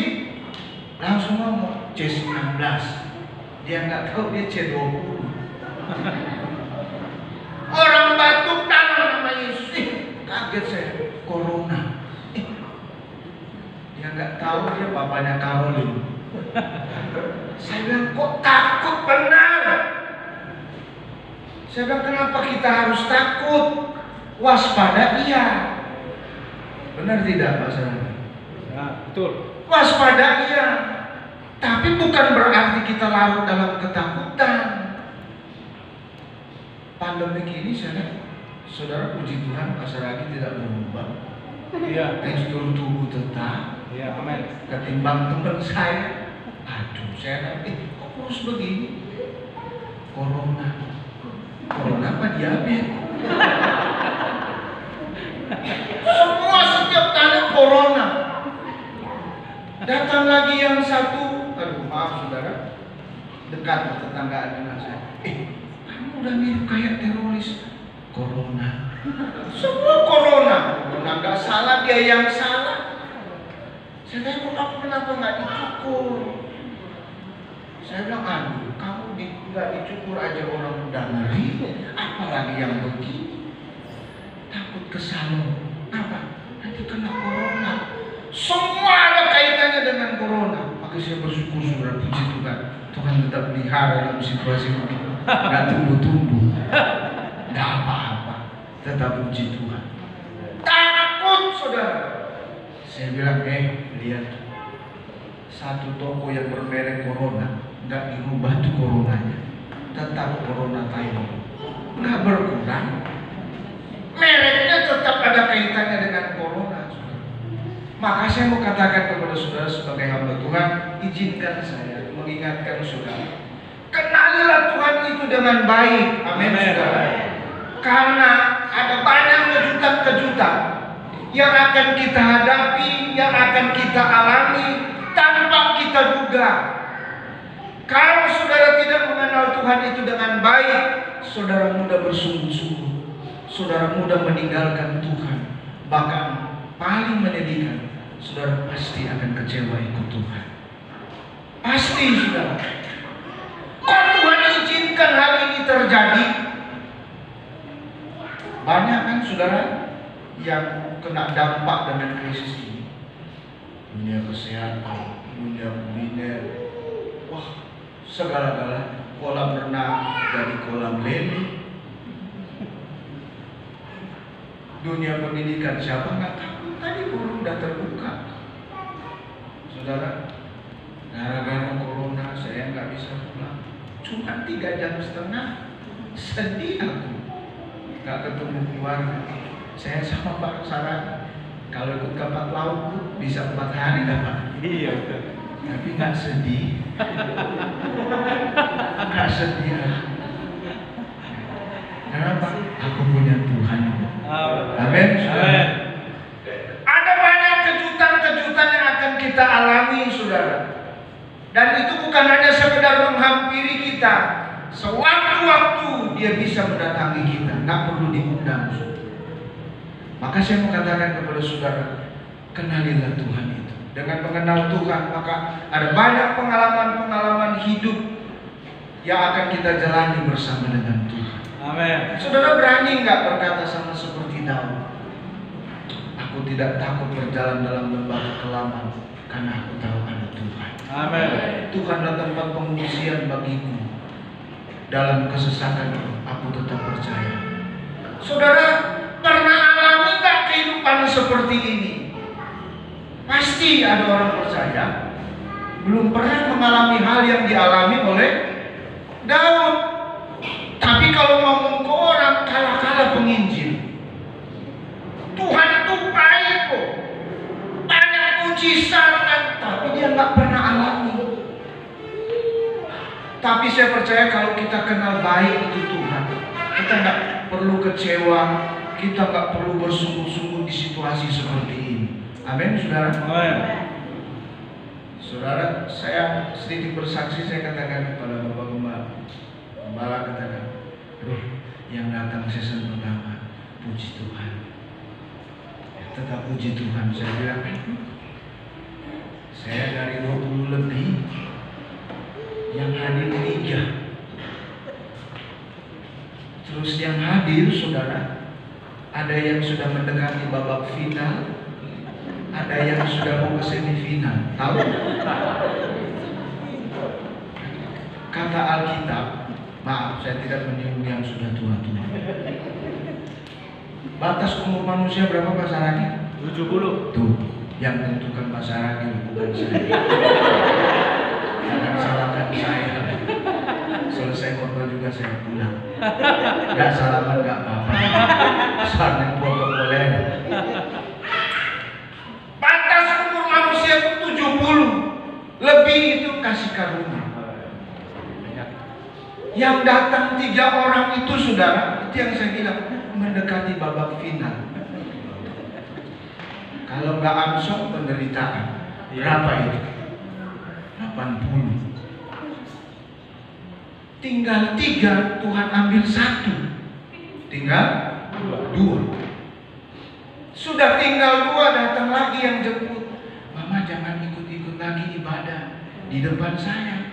langsung ngomong C19. Dia nggak tahu dia C20. Orang batuk dalam nama Yesus, kaget saya, corona. Dia nggak tahu dia bapaknya Karolin. Saya bilang, kok takut benar? Saya bilang, kenapa kita harus takut? Waspada iya. Benar tidak, Pak Sarani? Ya, betul. Waspada iya. Tapi bukan berarti kita larut dalam ketakutan. Pandemi ini saudara, puji Tuhan, Pak Sarani tidak berubah. Iya. Tekstur tubuh tetap. Iya, amin. Ketimbang teman saya, aduh, saya nanti kok kurus begini? Corona apa diabetes? Semua setiap tanya corona. Datang lagi yang satu, aduh maaf saudara, dekat tetanggaan dengan saya. Kamu udah mirip kayak teroris. Corona. Semua corona nggak salah, dia yang salah. Saya tanya, kamu kenapa nggak dicukur? Saya bilang, aduh, kamu nggak dicukur aja orang udah ngeri, apalagi yang begini. Takut ke salon, apa? Nanti kena corona. Semua ada kaitannya dengan corona. Maka saya bersyukur, saudara, puji Tuhan. Tuhan tetap pelihara dalam situasi ini. Nggak tumbuh-tumbuh, nggak apa-apa. Tetap puji Tuhan. Takut, saudara. Saya bilang, lihat, satu toko yang bermerek Corona, nggak dirubah tuh coronanya, tetap Corona Thailand, nggak berkurang. Mereknya tetap ada kaitannya dengan Corona. Maka saya mau katakan kepada saudara sebagai hamba Tuhan, izinkan saya mengingatkan saudara, kenalilah Tuhan itu dengan baik. Amin, saudara. Karena ada banyak kejutan-kejutan yang akan kita hadapi, yang akan kita alami tanpa kita duga. Kalau saudara tidak mengenal Tuhan itu dengan baik, saudara mudah bersungguh-sungguh, saudara mudah meninggalkan Tuhan. Bahkan paling menyedihkan, saudara pasti akan kecewa ikut Tuhan. Pasti, saudara. Kok Tuhan izinkan hal ini terjadi? Banyak kan saudara yang kena dampak dengan krisis ini. Dunia kesehatan, dunia kuliner, wah, segala-gala. Kolam renang jadi kolam lele. Dunia pendidikan, siapa nggak tahu, tadi guru udah terbuka. Saudara, gara-gara corona saya nggak bisa pulang, cuma 3,5 jam. Sedih aku, nggak ketemu keluarga. Saya sama Pak Sarani, kalau ikut kapal laut bisa 4 hari dapat. Iya, betul. Tapi nggak sedih, nggak sedih. Kenapa? Aku punya Tuhan. Amin. Ada banyak kejutan-kejutan yang akan kita alami, saudara. Dan itu bukan hanya sekedar menghampiri kita. Sewaktu-waktu dia bisa mendatangi kita, nggak perlu diundang. Maka saya mau katakan kepada saudara, kenalilah Tuhan itu. Dengan mengenal Tuhan, maka ada banyak pengalaman-pengalaman hidup yang akan kita jalani bersama dengan Tuhan. Amin. Saudara berani nggak berkata sama seperti Daud? Aku tidak takut berjalan dalam lembah kekelaman, karena aku tahu ada Tuhan. Amin. Tuhan adalah tempat pengungsian bagiku. Dalam kesesakan aku tetap percaya. Saudara pernah alami nggak kehidupan seperti ini? Pasti ada orang percaya belum pernah mengalami hal yang dialami oleh Daud. Tapi kalau ngomong ke orang kalah-kalah penginjil, Tuhan itu baik kok, banyak mujizat, tapi dia nggak pernah alami. Tapi saya percaya kalau kita kenal baik itu Tuhan, kita nggak perlu kecewa, kita nggak perlu bersungguh-sungguh di situasi seperti ini. Amin, saudara. Amin. Saudara, saya sedikit bersaksi, saya katakan kepada Bapak Gembala katakan, yang datang season pertama, puji Tuhan. Tetap puji Tuhan, saya bilang, saya dari 20 lebih, yang hadir 3. Terus yang hadir, saudara, ada yang sudah mendekati babak final, ada yang sudah mau ke semifinal. Tahu? Kata Alkitab, maaf saya tidak menyinggung yang sudah tua-tua. Batas umur manusia berapa Pak Saragi? 70. Tuh, yang tentukan Pak Saragi bukan saya. Jangan salahkan saya. Selesai khotbah juga saya pulang. Gak salaman gak apa-apa. Soalnya protokoler. Batas umur manusia itu 70. Lebih itu kasih karunia. Yang datang 3 orang itu, saudara, itu yang saya bilang, mendekati babak final. Kalau nggak amsong, penderitaan. Berapa itu? 80. Tinggal 3, Tuhan ambil 1. Tinggal 2. Sudah tinggal 2, datang lagi yang jemput. Mama jangan ikut-ikut lagi ibadah di depan saya.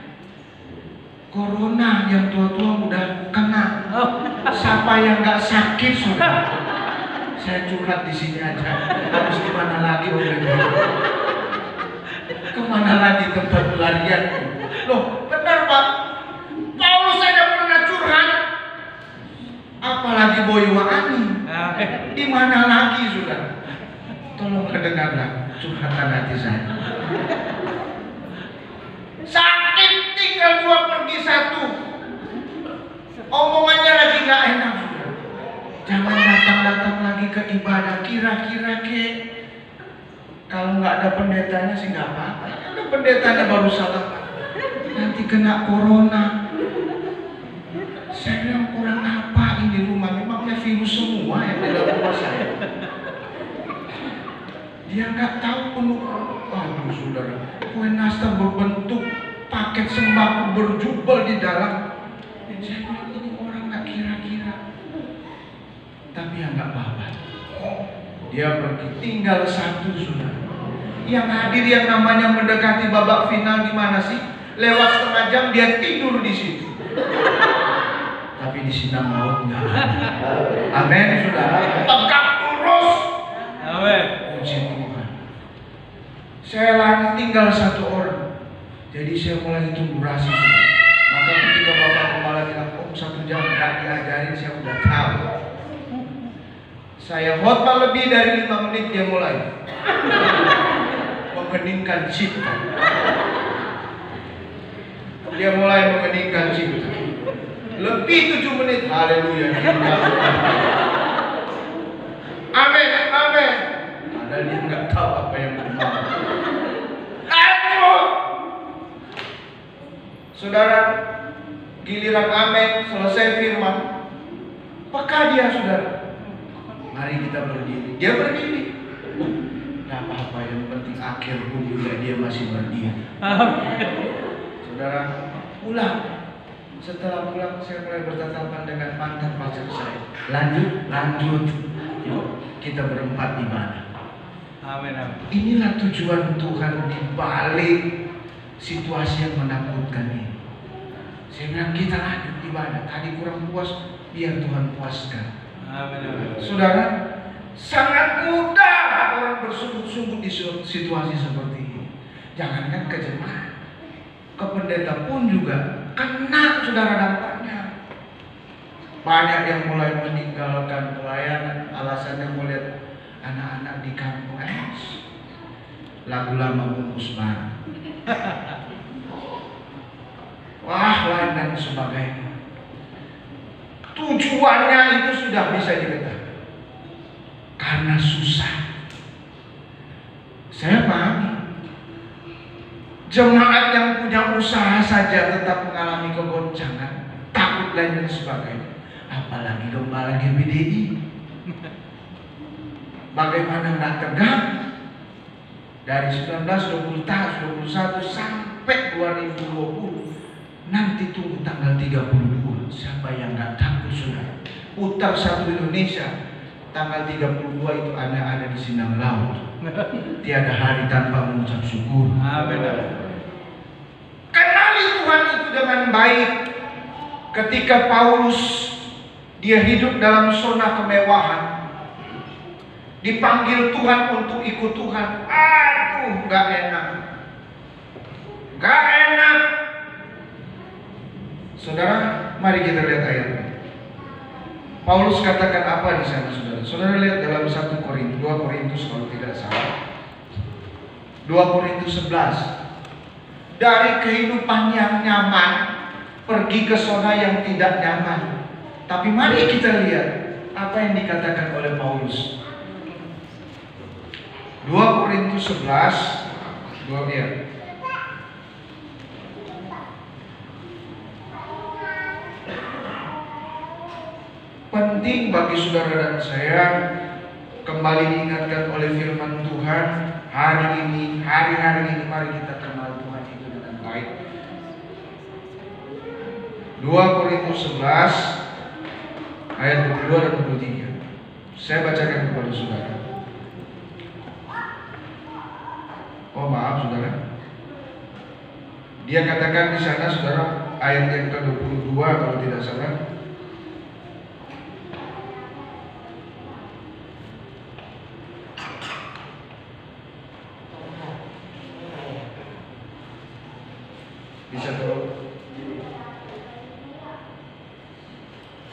Corona yang tua-tua udah kena. Siapa yang nggak sakit sudah? Saya curhat di sini aja. Harus kemana lagi kemana lagi tempat pelarian? Loh, benar Pak. Paulus saja pernah curhat. Apalagi Boyo Ani. Di mana lagi sudah? Tolong kedengarlah curhatan hati saya. Sakit tinggal 2 pergi 1. Omongannya lagi nggak enak sudah. Jangan datang-datang lagi ke ibadah. Kira-kira kalau nggak ada pendetanya sih nggak apa-apa. Ada pendetanya baru salah. Nanti kena corona. Saya bilang kurang apa ini rumah? Memangnya virus semua yang di dalam rumah saya. Dia nggak tahu penuh. Aduh saudara, kue nastar berbentuk paket sembako berjubel di dalam. Saya bilang ini orang nggak kira-kira. Tapi ya nggak apa-apa. Dia pergi, tinggal 1 saudara. Yang hadir yang namanya mendekati babak final di mana sih? Lewat setengah jam dia tidur di situ. Tapi di sinar maut nggak ada. Amin saudara. Tegak lurus. Amin. Puji Tuhan. Saya lagi tinggal 1 orang. Jadi saya mulai hitung durasi. Maka ketika Bapak Kepala bilang, 1 jam nggak diajarin, saya udah tahu. Saya khotbah lebih dari 5 menit dia mulai mengheningkan cipta. Dia mulai mengheningkan cipta. Lebih 7 menit, haleluya. Amin, amin. Padahal dia nggak tahu apa yang berlaku. Saudara, giliran amin, selesai firman, peka dia saudara. Mari kita berdiri. Dia berdiri. Gak apa-apa, yang penting akhir pun juga dia masih berdiri. Saudara, pulang. Setelah pulang saya mulai bertatapan dengan mantan pacar saya. Lanjut. Yuk, kita berempat ibadah. Amin. Inilah tujuan Tuhan di balik situasi yang menakutkan ini. Saya bilang kita lanjut ibadah. Tadi kurang puas, biar Tuhan puaskan. Saudara, sangat mudah orang bersungguh-sungguh di situasi seperti ini. Jangankan ke jemaat, ke pendeta pun juga kena saudara dampaknya. Banyak yang mulai meninggalkan pelayanan, alasannya melihat anak-anak di kampung lagu lama bungkus baru. Wah, lain dan sebagainya. Tujuannya itu sudah bisa diketahui. Karena susah. Saya pahami. Jemaat yang punya usaha saja tetap mengalami kegoncangan, takut lain dan sebagainya. Apalagi gembala GBDI. Bagaimana nggak tegang? Dari 1921 sampai 2020, nanti tunggu tanggal 32. Siapa yang nggak takut saudara? Putar satu Indonesia. Tanggal 32 itu ada di Sindang Laut. Tiada hari tanpa mengucap syukur. Kenali Tuhan itu dengan baik. Ketika Paulus dia hidup dalam zona kemewahan, dipanggil Tuhan untuk ikut Tuhan. Aduh, gak enak. Gak enak. Saudara, mari kita lihat ayatnya. Paulus katakan apa di sana, saudara? Saudara lihat dalam 2 Korintus kalau tidak salah. 2 Korintus 11. Dari kehidupan yang nyaman pergi ke zona yang tidak nyaman. Tapi mari kita lihat apa yang dikatakan oleh Paulus. 2 Korintus 11 ya. Penting bagi saudara dan saya kembali diingatkan oleh firman Tuhan hari ini, hari-hari ini mari kita kenal Tuhan itu dengan baik. 2 Korintus 11 ayat 22 dan 23. Saya bacakan kepada saudara. Oh maaf saudara. Dia katakan di sana saudara ayat yang ke-22 kalau tidak salah. Bisa turun.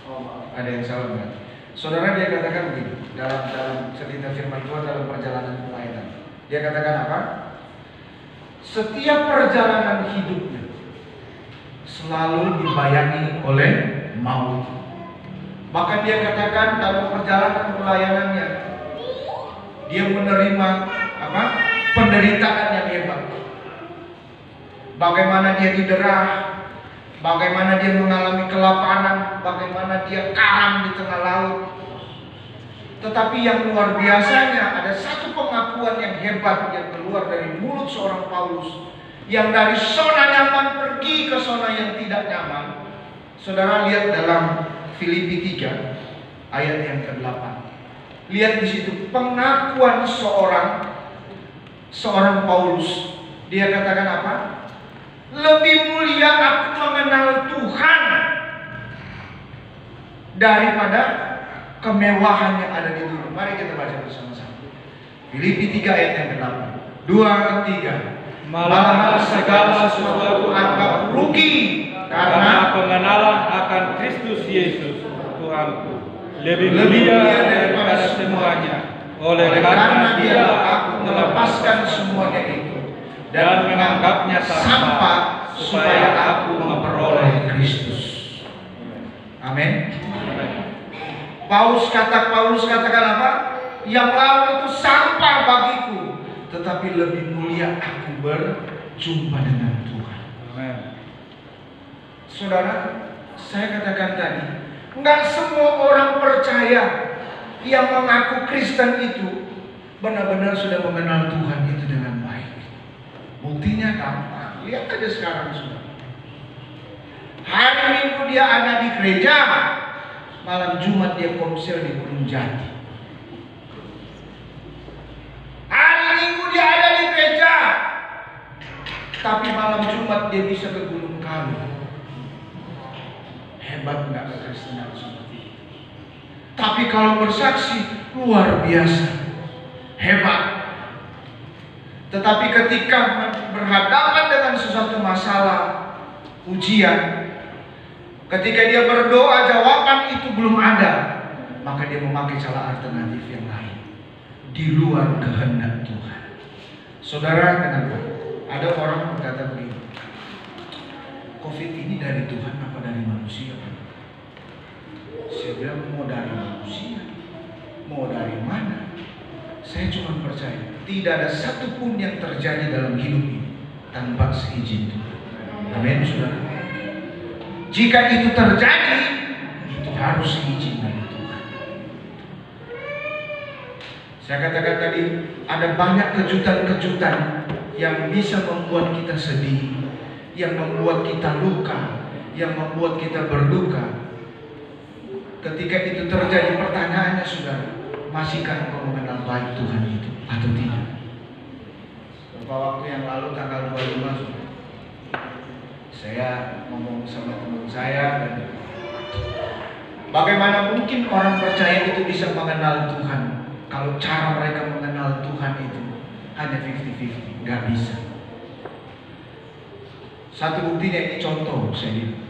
Oh maaf, ada yang salah kan? Saudara dia katakan begini dalam cerita firman Tuhan dalam perjalanan pelayanan. Dia katakan apa? Setiap perjalanan hidupnya selalu dibayangi oleh maut. Bahkan dia katakan dalam perjalanan pelayanannya dia menerima apa? Penderitaan yang hebat. Bagaimana dia diderah, bagaimana dia mengalami kelaparan, bagaimana dia karam di tengah laut. Tetapi yang luar biasanya ada satu pengakuan yang hebat yang keluar dari mulut seorang Paulus, yang dari zona nyaman pergi ke zona yang tidak nyaman. Saudara lihat dalam Filipi 3 ayat yang ke-8. Lihat di situ pengakuan seorang Paulus. Dia katakan apa? Lebih mulia aku mengenal Tuhan daripada kemewahan yang ada di dunia. Mari kita baca bersama-sama. Filipi 3 ayat yang ke-8. 2, 3. Malah segala sesuatu anggap rugi karena pengenalan akan Kristus Yesus Tuhanku lebih mulia daripada semuanya. Oleh karena Dia aku melepaskan semuanya itu dan menganggapnya sampah supaya aku memperoleh Kristus. Amin. Paulus katakan apa? Yang lalu itu sampah bagiku, tetapi lebih mulia aku berjumpa dengan Tuhan. Amin. Saudara, saya katakan tadi, enggak semua orang percaya yang mengaku Kristen itu benar-benar sudah mengenal Tuhan itu dengan baik. Buktinya gampang. Lihat aja sekarang sudah. Hari Minggu dia ada di gereja, malam Jumat dia konser di Gunung Jati. Hari Minggu dia ada di gereja, tapi malam Jumat dia bisa ke Gunung Kalu. Hebat nggak kekristenan seperti itu? Tapi kalau bersaksi luar biasa, hebat. Tetapi ketika berhadapan dengan sesuatu masalah, ujian, ketika dia berdoa jawaban itu belum ada, maka dia memakai cara alternatif yang lain di luar kehendak Tuhan. Saudara, kenapa? Ada orang berkata begini, COVID ini dari Tuhan apa dari manusia? Saya bilang, mau dari manusia, mau dari mana? Saya cuma percaya tidak ada satupun yang terjadi dalam hidup ini tanpa seizin Tuhan. Amin, saudara. Jika itu terjadi, itu harus izin dari Tuhan. Saya katakan tadi, ada banyak kejutan-kejutan yang bisa membuat kita sedih, yang membuat kita luka, yang membuat kita berduka. Ketika itu terjadi, pertanyaannya, saudara, masihkah engkau mengenal baik Tuhan itu atau tidak? Beberapa waktu yang lalu, tanggal 25, saudara, saya ngomong sama teman saya, dan bagaimana mungkin orang percaya itu bisa mengenal Tuhan kalau cara mereka mengenal Tuhan itu hanya 50-50, nggak bisa. Satu buktinya, ini contoh saya bilang.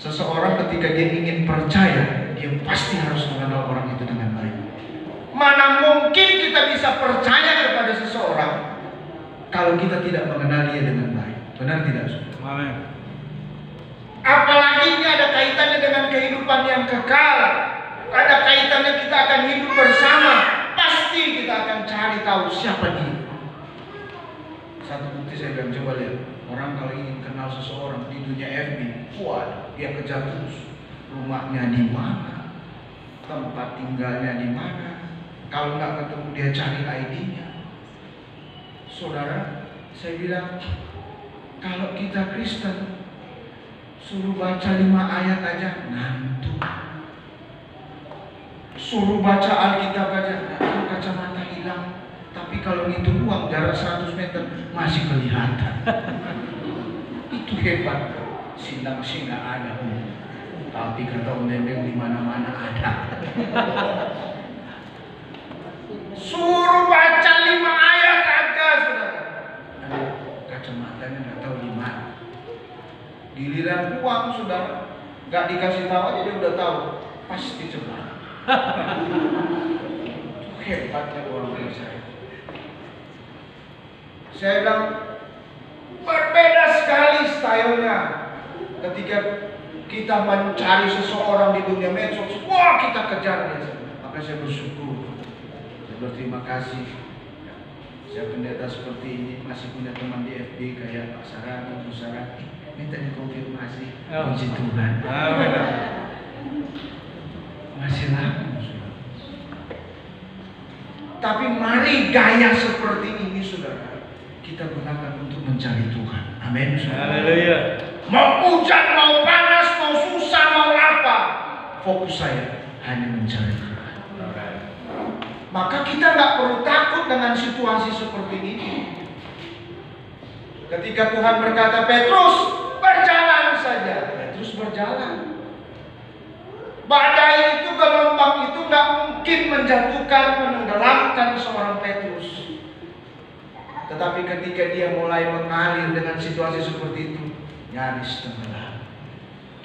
Seseorang ketika dia ingin percaya, dia pasti harus mengenal orang itu dengan baik. Mana mungkin kita bisa percaya kepada seseorang kalau kita tidak mengenal dia dengan baik? Benar tidak, saudara? Amin. Apalagi ini ada kaitannya dengan kehidupan yang kekal. Ada kaitannya kita akan hidup bersama. Pasti kita akan cari tahu siapa dia. Satu bukti saya bilang, coba lihat. Orang kalau ingin kenal seseorang di dunia FB, wah, dia kejar terus. Rumahnya di mana, tempat tinggalnya di mana. Kalau nggak ketemu, dia cari ID-nya. Saudara, saya bilang, kalau kita Kristen, suruh baca 5 ayat aja ngantuk. Suruh baca Alkitab aja, kacamata hilang. Tapi kalau ngitung uang jarak 100 meter masih kelihatan. Itu hebat. Silang sih nggak ada, tapi kata Om Dendeng di mana-mana ada. Suruh baca 5 ayat aja, saudara. Kacamatanya nggak tahu di mana. Giliran uang, saudara, nggak dikasih tahu aja dia udah tahu, pasti cepat. Itu hebatnya orang saya. Saya bilang, berbeda sekali stylenya ketika kita mencari seseorang di dunia medsos. Wah, kita kejar dia. Maka saya bersyukur, saya berterima kasih. Saya pendeta seperti ini, masih punya teman di FB kayak Pak Sarah atau Bu Sarah. Minta dikonfirmasi. Puji Tuhan. Masih lama. Tapi mari gaya seperti ini, saudara, kita gunakan untuk mencari Tuhan. Amin. Haleluya. Mau hujan, mau panas, mau susah, mau apa, fokus saya hanya mencari Tuhan. Maka kita nggak perlu takut dengan situasi seperti ini. Ketika Tuhan berkata, Petrus, berjalan saja. Petrus berjalan. Badai itu, gelombang itu nggak mungkin menjatuhkan, menenggelamkan seorang Petrus. Tetapi ketika dia mulai mengalir dengan situasi seperti itu, nyaris tenggelam.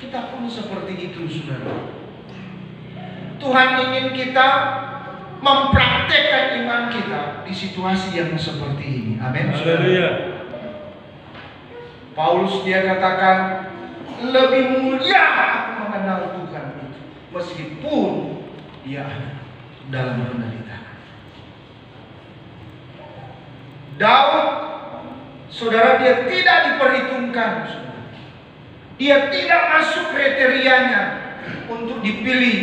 Kita pun seperti itu, saudara. Tuhan ingin kita mempraktekkan iman kita di situasi yang seperti ini. Amin. Haleluya. Paulus dia katakan, lebih mulia aku mengenal Tuhan itu, meskipun dia dalam penderitaan. Daud, saudara, dia tidak diperhitungkan, saudara. Dia tidak masuk kriterianya untuk dipilih,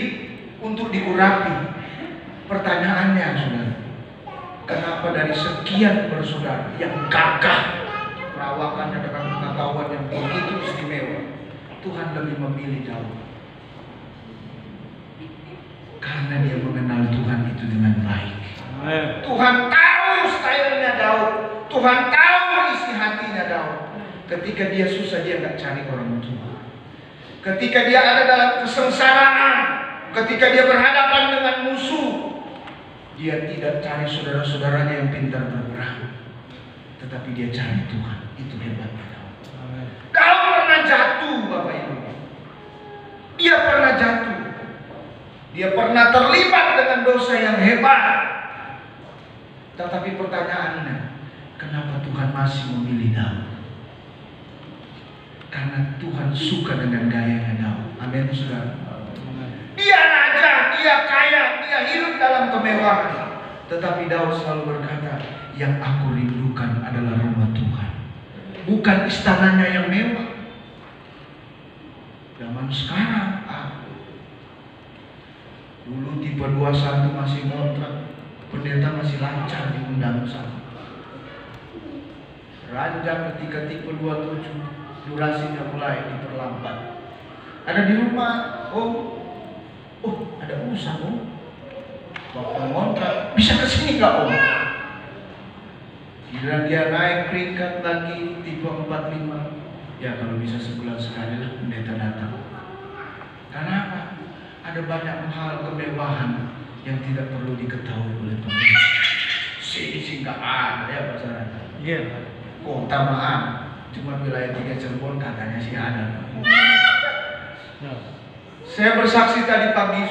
untuk diurapi. Pertanyaannya, saudara, kenapa dari sekian bersaudara yang gagah, perawakannya dengan pengetahuan yang begitu istimewa, Tuhan lebih memilih Daud? Karena dia mengenal Tuhan itu dengan baik. Tuhan tahu stylenya Daud, Tuhan tahu isi hatinya Daud. Ketika dia susah, dia nggak cari orang tua. ketika dia ada dalam kesengsaraan, ketika dia berhadapan dengan musuh, dia tidak cari saudara-saudaranya yang pintar berperang, tetapi dia cari Tuhan. Itu hebatnya Daud. Daud pernah jatuh, Bapak Ibu. Dia pernah jatuh. Dia pernah terlibat dengan dosa yang hebat. Tetapi pertanyaannya, kenapa Tuhan masih memilih Daud? Karena Tuhan suka dengan gayanya Daud. Amin, saudara. Dia raja, dia kaya, dia hidup dalam kemewahan. Tetapi Daud selalu berkata, yang aku rindukan adalah rumah Tuhan, bukan istananya yang mewah. Zaman sekarang, dulu tipe 21 masih ngontrak, pendeta masih lancar diundang sama. Ranjang ketika tipe 27, durasinya mulai diperlambat. Ada di rumah, oh ada urusan, waktu ngontrak, bisa kesini nggak om? Giliran dia naik peringkat lagi tipe 45, ya kalau bisa sebulan sekali lah pendeta datang. Karena apa? Ada banyak hal kemewahan yang tidak perlu diketahui oleh pemerintah. Sini nggak ada ya pasaran. Iya. Kota mah cuma wilayah 3 Cirebon katanya sih ada. Saya bersaksi tadi pagi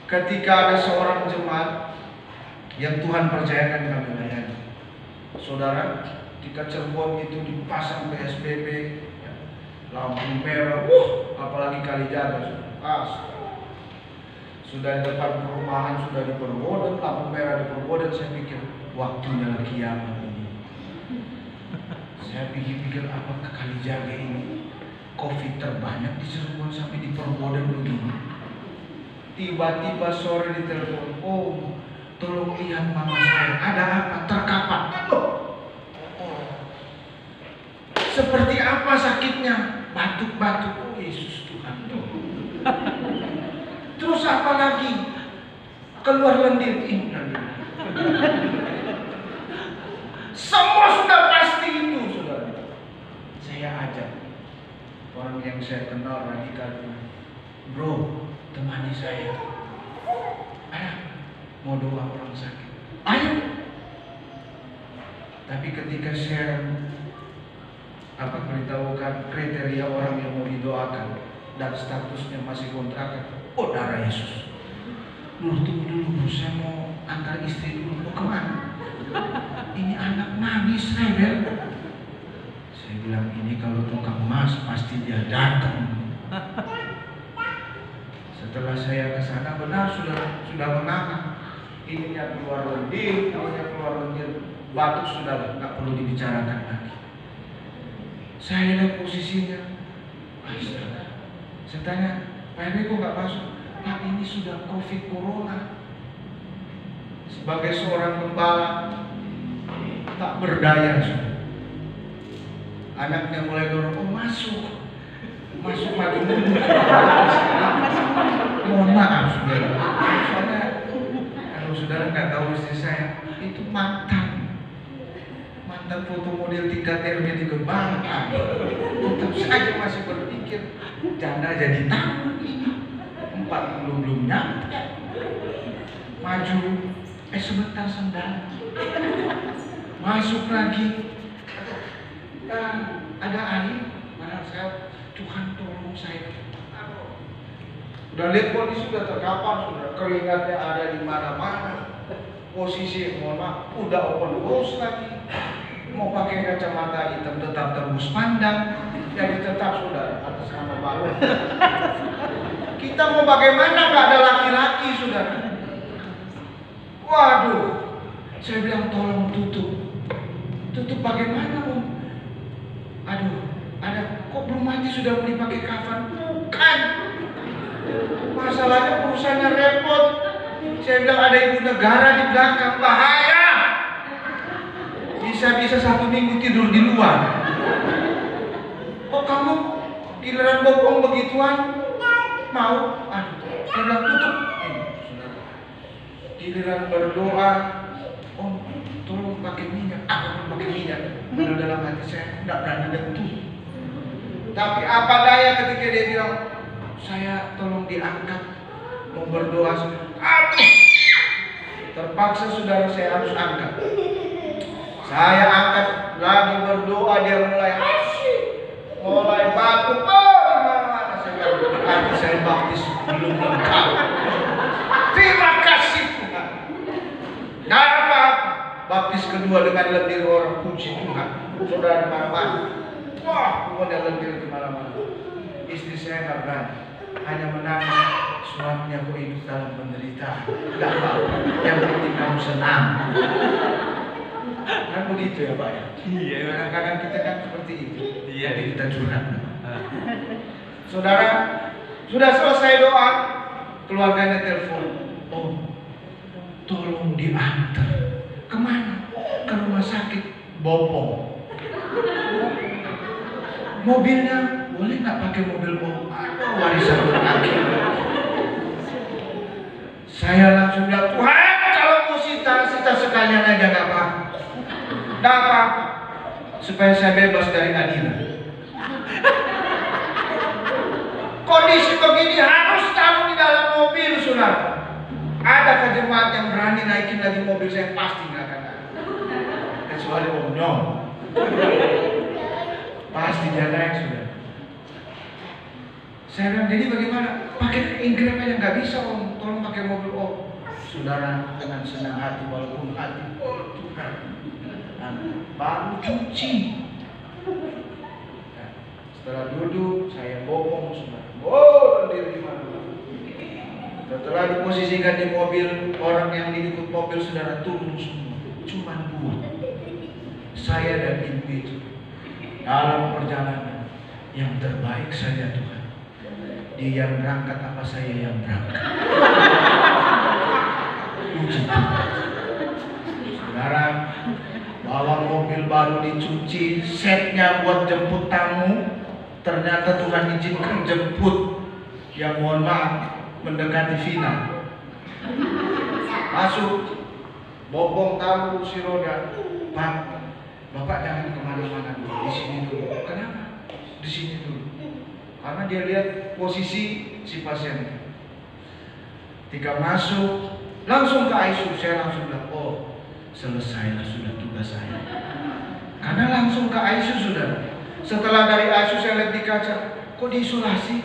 ketika ada seorang jemaat yang Tuhan percayakan kami layani. Saudara, ketika Cirebon itu dipasang PSBB, lampu merah, apalagi Kalijaga, sudah di depan perumahan sudah diperboden, lampu merah diperboden. Saya pikir waktunya kiamat ini. Saya pikir apakah Kalijaga ini COVID terbanyak di Cirebon sampai diperboden begini. Tiba-tiba sore ditelepon, tolong lihat mama saya, ada apa? Terkapar. Seperti apa sakitnya? Batuk-batuk. Oh Yesus Tuhan. Terus apa lagi? Keluar lendir. Semua sudah pasti itu, saudara. Saya ajak orang yang saya kenal radikal, bro, temani saya. Ayo, mau doa orang sakit. Ayo. Tapi ketika saya beritahukan kriteria orang yang mau didoakan dan statusnya masih kontrakan, oh darah Yesus. Tunggu dulu, saya mau antar istri dulu. Mau kemana? Ini anak nangis rebel. Saya bilang ini kalau tukang emas pasti dia datang. Setelah saya ke sana benar sudah menangkap. Ininya keluar lendir, batuk sudah nggak perlu dibicarakan lagi. Saya lihat posisinya, astaga. Saya tanya, Pak RW kok nggak masuk? Pak ini sudah COVID corona. Sebagai seorang gembala tak berdaya, sudah. Anaknya mulai dorong, masuk maju mundur. Mohon maaf saudara, soalnya kalau saudara nggak tahu istri saya itu mantan foto model tingkat RW di Kembangan. Tetap saja masih berpikir janda jadi tamu ini 40 belum nyampe. Maju, sebentar sendal, masuk lagi. Ada air, mana saya, Tuhan tolong saya. Udah lihat kondisi sudah terkapar, sudah keringatnya ada di mana-mana. Posisi mohon maaf, udah open house lagi. Mau pakai kacamata hitam tetap tembus pandang, jadi tetap sudah atas nama balon. Kita mau bagaimana nggak ada laki-laki sudah. Waduh, saya bilang tolong tutup bagaimana om? Aduh, ada kok belum mati sudah mau dipakai kafan? Bukan, masalahnya perusahaannya repot. Saya bilang ada ibu negara di belakang, bahaya. Bisa 1 minggu tidur di luar. Kok kamu giliran bokong begituan mau? Saya bilang tutup. Giliran berdoa, om tolong pakai minyak. Aku pun pakai minyak. Dalam hati saya tidak berani lentuh. Tapi apa daya ketika dia bilang, saya tolong diangkat, mau berdoa. Aduh, terpaksa saudara saya harus angkat. Saya angkat lagi berdoa, dia mulai asyik, mulai batuk, gimana-mana. Saya berarti saya baptis belum lengkap. Terima kasih Tuhan. Nah apa? Baptis kedua dengan lendir orang, puji Tuhan. Saudara di mana-mana. Wah, ada lendir di mana-mana. Istri saya nggak berani, hanya menangis. Suaminya kok hidup dalam penderitaan. Nggak apa-apa, yang penting kamu senang. Kan begitu ya Pak ya? Iya. Kadang-kadang kita kan seperti itu. Iya. Jadi kita curhat. Saudara, sudah selesai doa, keluarganya telepon. Oh, tolong diantar. Kemana? Ke rumah sakit Bopong. Mobilnya boleh nggak pakai mobil Bopong? Ada warisan berakhir. Saya langsung bilang, Tuhan kalau mau sita sekalian aja nggak apa-apa. Nggak apa-apa. Supaya saya bebas dari Adina. Kondisi begini harus taruh di dalam mobil, saudara. Ada jemaat yang berani naikin lagi mobil saya, pasti nggak akan ada. Kecuali Om Nyong. Pasti dia naik sudah. Saya bilang, jadi bagaimana? Pakai Ingram aja nggak bisa Om. Tolong pakai mobil Om. Saudara dengan senang hati walaupun hati, oh Tuhan. Baru cuci. Nah, setelah duduk, saya bopong saudara. Oh, diri mana? Setelah diposisikan di mobil, orang yang diikut mobil saudara turun semua. Cuman dua. Saya dan ibu itu dalam perjalanan yang terbaik saja Tuhan. Dia yang berangkat apa saya yang berangkat. Puji Tuhan. Saudara, bawa mobil baru dicuci, setnya buat jemput tamu. Ternyata Tuhan izinkan jemput yang mohon maaf mendekati final. Masuk, Bopong taruh kursi roda. Pak, Bapak jangan kemana-mana dulu, di sini dulu. Kenapa? Di sini dulu. Karena dia lihat posisi si pasien. Ketika masuk, langsung ke ICU. Saya langsung bilang, oh selesailah sudah tugas saya. Karena langsung ke ICU sudah. Setelah dari ICU saya lihat di kaca, kok diisolasi?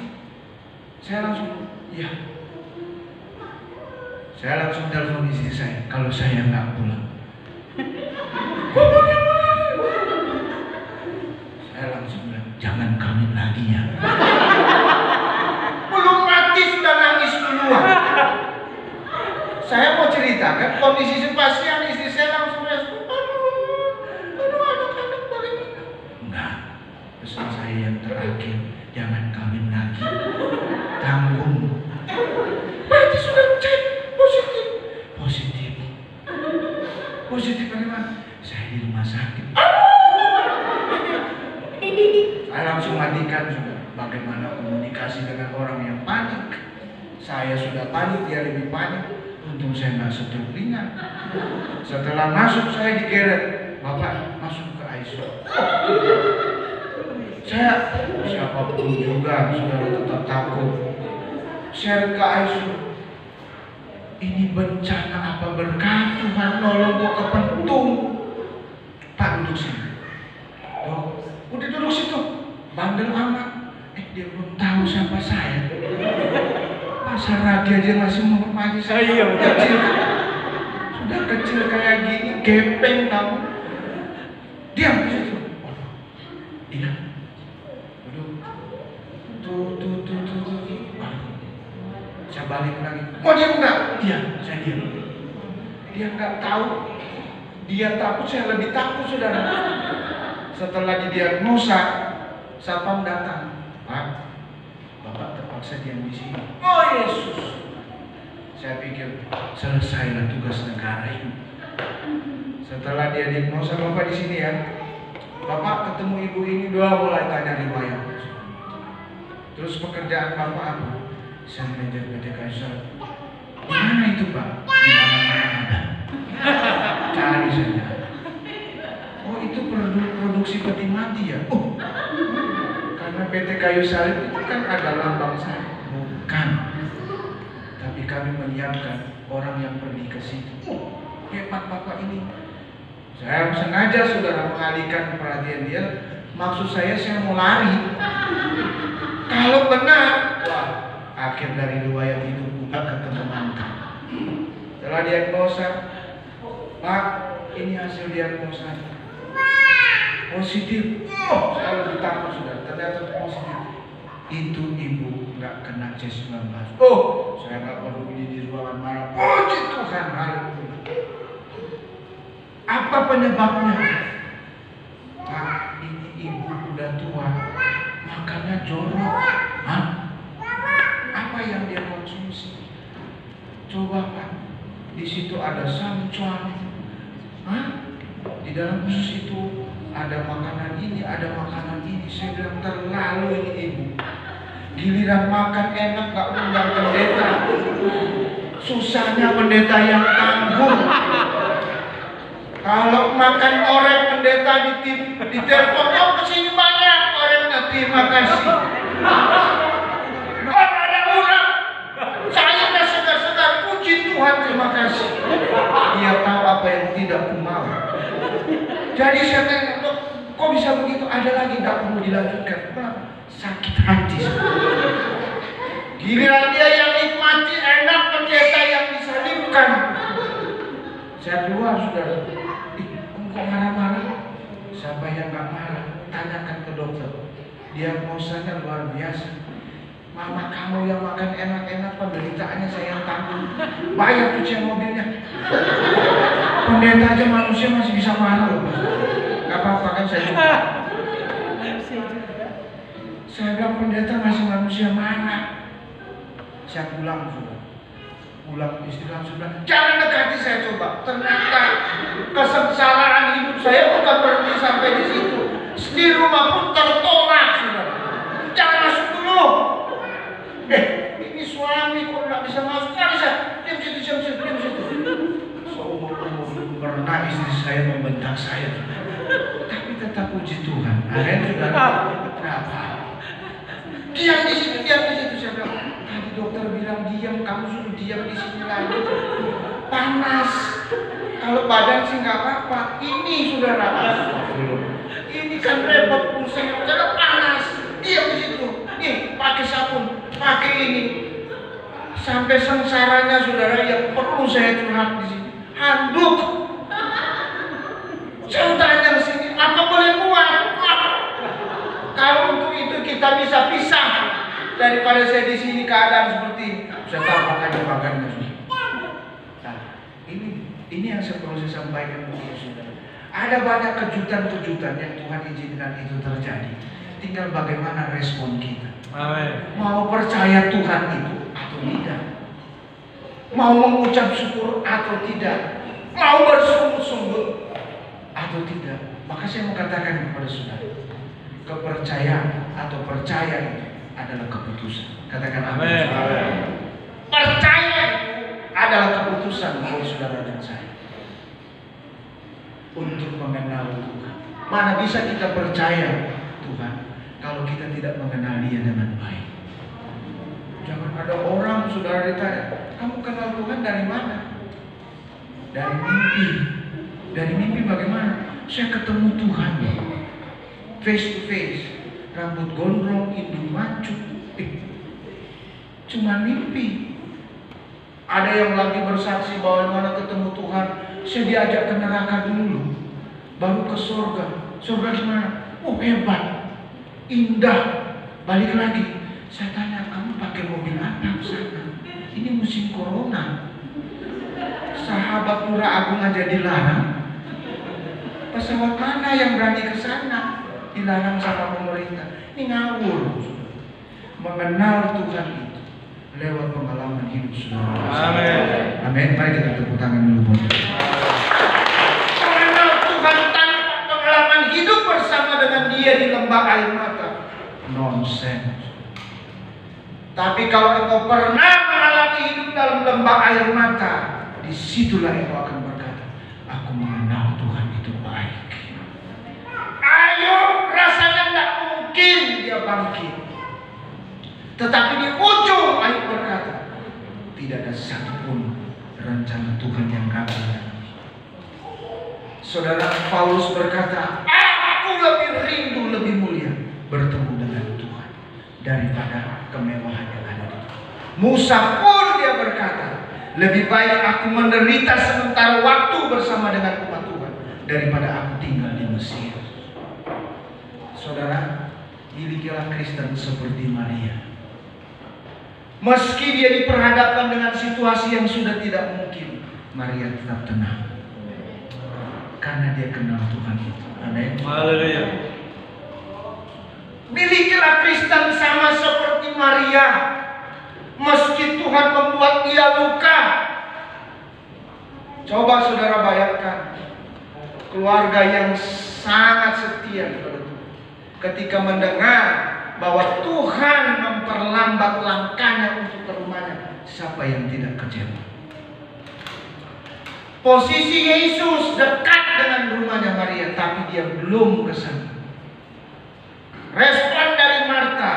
Saya langsung, iya. Saya langsung telepon istri saya, kalau saya nggak pulang. Saya langsung bilang, jangan kawin lagi ya. Belum mati sudah nangis duluan. Saya mau ceritakan kondisi si pasien, istri saya langsung respon, aduh anak-anak bagaimana? Enggak, pesan saya yang terakhir, jangan kawin lagi. Tanggung. Berarti sudah cek positif. Positif bagaimana? Saya di rumah sakit. Saya langsung matikan sudah. Bagaimana komunikasi dengan orang yang panik? Saya sudah panik, dia lebih panik. Untung saya nggak stroke ringan. Setelah masuk saya digeret, Bapak masuk ke ICU. Saya siapapun juga saudara tetap takut. Saya ke ICU. Ini bencana apa berkah Tuhan nolong kok kepentung. Pak duduk sini. Oh, udah duduk situ. Bandel amat. Dia belum tahu siapa saya. Pasar Radi aja masih menghormati saya. Iya, kecil. Sudah kecil kayak gini, gepeng tahu. Diam di situ. Iya. Tuh. Saya balik lagi. Mau diam enggak? Iya, saya diam. Dia enggak tahu. Dia takut, saya lebih takut saudara. Setelah didiagnosa, satpam datang. Pak, Bapak terpaksa diam di sini. Oh Yesus. Saya pikir selesailah tugas negara ini. Setelah dia diagnosa, Bapak di sini ya. Bapak ketemu ibu ini, doa mulai tanya riwayat. Terus pekerjaan Bapak apa? Saya belajar PT Kaisar. Di mana itu Pak? Di mana ada. Cari saja. Oh itu produksi peti mati ya? Oh, karena Karena PT Kayu Salib itu kan ada lambang saya. Bukan. Tapi kami menyiapkan orang yang pergi ke situ. Hebat Bapak ini. Saya sengaja saudara mengalihkan perhatian dia. Maksud saya mau lari. Kalau benar, wah, akhir dari riwayat hidupku akan terkemankan. Setelah diagnosa, Pak, ini hasil diagnosa positif. Oh, saya lebih takut sudah. Ternyata positif. Itu ibu nggak kena C19. Oh, saya nggak perlu di ruangan marah. Puji Tuhan, haleluya. Apa penyebabnya? Pak, ini ibu udah tua, makannya jorok. Hah? Apa yang dia konsumsi? Coba Pak, di situ ada samcuan. Hah? Di dalam usus itu ada makanan ini, ada makanan ini. Saya bilang terlalu ini ibu. Giliran makan enak gak undang pendeta. Susahnya pendeta yang tanggung. Kalau makan orek pendeta di telepon, oh kesini banyak orangnya, terima kasih. Oh ada orang, saya udah segar-segar, puji Tuhan, terima kasih. Dia tahu apa yang tidak ku mau. Jadi saya tanya, kok bisa begitu? Ada lagi nggak perlu dilanjutkan? Kenapa? Sakit hati. Giliran dia yang nikmati enak, pendeta yang disalibkan. Saya keluar saudara. Kok marah-marah? Siapa yang gak marah? Tanyakan ke dokter. Diagnosanya luar biasa. Mama kamu yang makan enak-enak, penderitaannya saya yang tanggung. Bayar cucian mobilnya. Pendeta aja manusia masih bisa marah loh. Gak apa-apa kan saya juga. Saya bilang pendeta masih manusia marah. Saya pulang sudah. Pulang istri langsung bilang, jangan dekati saya coba. Ternyata kesengsaraan hidup saya bukan berhenti sampai di situ. Di rumah pun tertolak sudah. Jangan masuk dulu. Ini suami kok nggak bisa masuk. Nggak bisa. Diam situ. Seumur-umur pernah istri saya membentak saya. Tapi tetap puji Tuhan. Akhirnya sudah kenapa? Diam di situ. Saya bilang, tadi dokter bilang diam, kamu suruh diam di sini lagi. Panas. Kalau badan sih nggak apa-apa. Ini saudara. Ini kan repot pusing. Jangan panas. Diam di situ. Nih, pakai sabun, pakai ini. Sampai sengsaranya saudara yang perlu saya curhat di sini. Handuk. Saya tanya di sini, apa boleh buat? Kalau untuk itu kita bisa pisah. Daripada saya di sini keadaan seperti ini, saya tambah aja makannya. Nah, ini yang perlu saya sampaikan kepada saudara. Ada banyak kejutan-kejutan yang Tuhan izinkan itu terjadi. Tinggal bagaimana respon kita. Amin. Mau percaya Tuhan itu atau tidak? Mau mengucap syukur atau tidak? Mau bersungut-sungut atau tidak? Maka saya mau katakan kepada saudara, kepercayaan atau percaya itu adalah keputusan. Katakan amin. Percaya itu adalah keputusan bagi saudara dan saya untuk mengenal Tuhan. Mana bisa kita percaya Tuhan kalau kita tidak mengenal Dia dengan baik? Jangan ada orang saudara ditanya, kamu kenal Tuhan dari mana? Dari mimpi. Dari mimpi bagaimana? Saya ketemu Tuhan face to face. Rambut gondrong, hidung mancung. Cuma mimpi. Ada yang lagi bersaksi bahwa mana ketemu Tuhan, saya diajak ke neraka dulu, baru ke surga. Surga gimana? Oh hebat, indah. Balik lagi. Saya tanya, kamu pakai mobil apa ke sana? Ini musim corona. Sahabat Pura Agung aja dilarang. Pesawat mana yang berani ke sana? Dilarang sama pemerintah. Ini ngawur. Mengenal Tuhan itu lewat pengalaman hidup saudara. Amin. Amin. Mari kita tepuk tangan dulu. Mengenal Tuhan tanpa pengalaman hidup bersama dengan Dia di lembah air mata, nonsense. Tapi kalau engkau pernah mengalami hidup dalam lembah air mata, disitulah engkau akan berkata, aku mengenal Tuhan itu baik. Ayo, rasanya tidak mungkin mungkin dia bangkit. Tetapi di ujung Ayub berkata, tidak ada satupun rencana Tuhan yang gagal. Saudara, Paulus berkata, aku lebih rindu, lebih mulia bertemu dengan Tuhan daripada kemewahan yang ada di dunia. Musa pun dia berkata, lebih baik aku menderita sementara waktu bersama dengan umat Tuhan daripada aku tinggal di Mesir. Saudara, milikilah Kristen seperti Maria. Meski dia diperhadapkan dengan situasi yang sudah tidak mungkin, Maria tetap tenang. Karena dia kenal Tuhan itu. Amin. Haleluya. Milikilah Kristen sama seperti Maria. Meski Tuhan membuat dia luka. Coba saudara bayangkan keluarga yang sangat setia kepada Tuhan, ketika mendengar bahwa Tuhan memperlambat langkahnya untuk ke rumahnya, siapa yang tidak kecewa? Posisi Yesus dekat dengan rumahnya Maria, tapi dia belum ke sana. Respon dari Marta,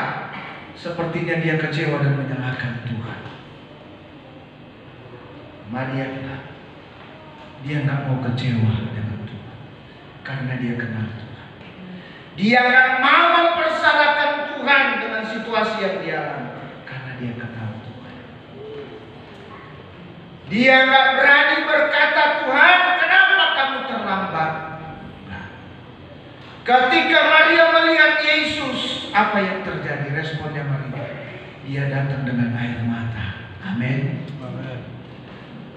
sepertinya dia kecewa dan menyalahkan Tuhan. Maria dia nggak mau kecewa dengan Tuhan, karena dia kenal Tuhan. Dia nggak mau mempersalahkan Tuhan dengan situasi yang dia alami, karena dia kenal Tuhan. Dia nggak berani berkata, Tuhan, kenapa kamu terlambat? Nah, ketika Maria melihat Yesus, apa yang terjadi? Responnya Maria, dia datang dengan air mata. Amin.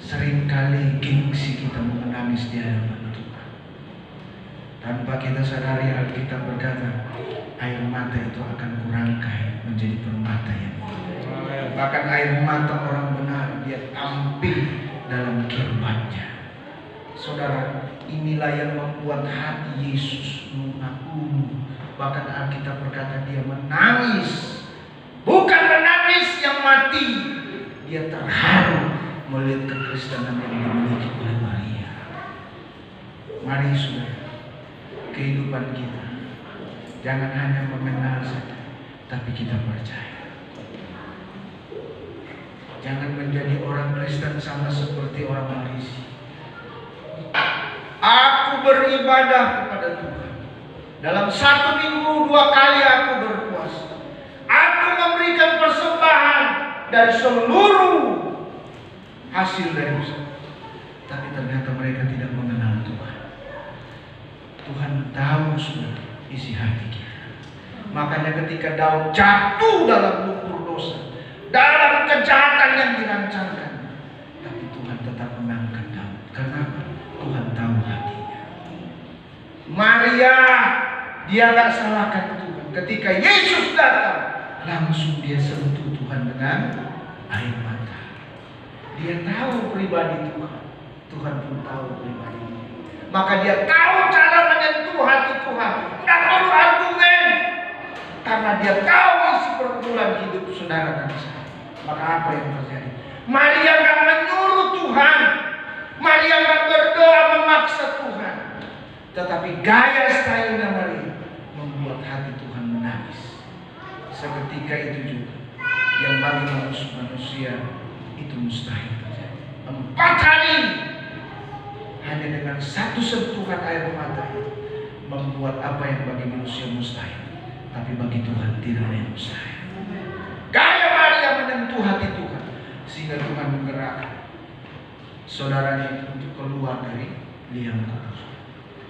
Seringkali gengsi kita menangis di hadapan Tuhan. Tanpa kita sadari, Alkitab berkata, air mata itu akan kurangkai menjadi permata yang indah. Bahkan air mata orang benar dia tampil dalam kirbatnya. Saudara, inilah yang membuat hati Yesus lunak-lunak. Bahkan Alkitab berkata dia menangis. Bukan menangis yang mati. Dia terharu melihat kekristenan yang dimiliki oleh Maria. Mari saudara, kehidupan kita jangan hanya mengenal saja, tapi kita percaya. Jangan menjadi orang Kristen sama seperti orang Farisi. Aku beribadah kepada Tuhan. Dalam 1 minggu 2 kali aku berpuasa. Aku memberikan persembahan dari seluruh hasil dari usaha. Tapi ternyata mereka tidak mengenal Tuhan. Tuhan tahu sudah isi hati kita. Makanya ketika Daud jatuh dalam lumpur dosa, dalam kejahatan yang dirancangkan, tapi Tuhan tetap mengangkat Daud. Kenapa? Tuhan tahu hatinya. Maria, dia nggak salahkan Tuhan. Ketika Yesus datang, langsung dia sentuh Tuhan dengan air mata. Dia tahu pribadi Tuhan. Tuhan pun tahu pribadinya. Maka dia tahu cara menyentuh hati Tuhan. Nggak perlu argumen. Karena dia tahu isi pergumulan hidup saudara dan saya. Maka apa yang terjadi? Maria nggak menyuruh Tuhan. Maria nggak berdoa memaksa Tuhan. Tetapi gaya stylenya Maria membuat hati Tuhan menangis. Seketika itu juga yang bagi manusia itu mustahil terjadi. 4 hari hanya dengan satu sentuhan air mata itu membuat apa yang bagi manusia mustahil, tapi bagi Tuhan tidak ada yang mustahil. Gaya Maria menyentuh hati Tuhan sehingga Tuhan menggerakkan saudaranya untuk keluar dari liang kubur.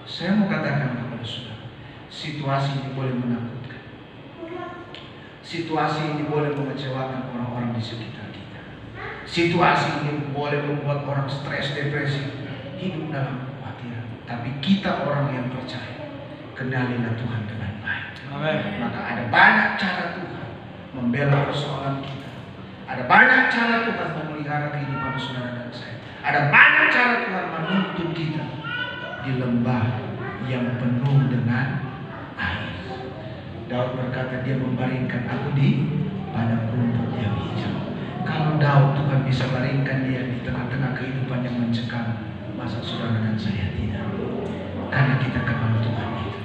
Saya mau katakan kepada saudara, situasi ini boleh menakutkan. Situasi ini boleh mengecewakan orang-orang di sekitar kita. Situasi ini boleh membuat orang stres, depresi, hidup dalam kekhawatiran. Tapi kita orang yang percaya, kendalilah Tuhan dengan baik. Amin. Maka ada banyak cara Tuhan membela persoalan kita. Ada banyak cara Tuhan memelihara kehidupan saudara dan saya. Ada banyak cara Tuhan menuntun kita di lembah yang penuh dengan air. Daud berkata, dia membaringkan aku di padang rumput yang hijau. Kalau Daud, Tuhan bisa baringkan dia di tengah-tengah kehidupan yang mencekam, masa saudara dan saya tidak? Karena kita kenal Tuhan itu.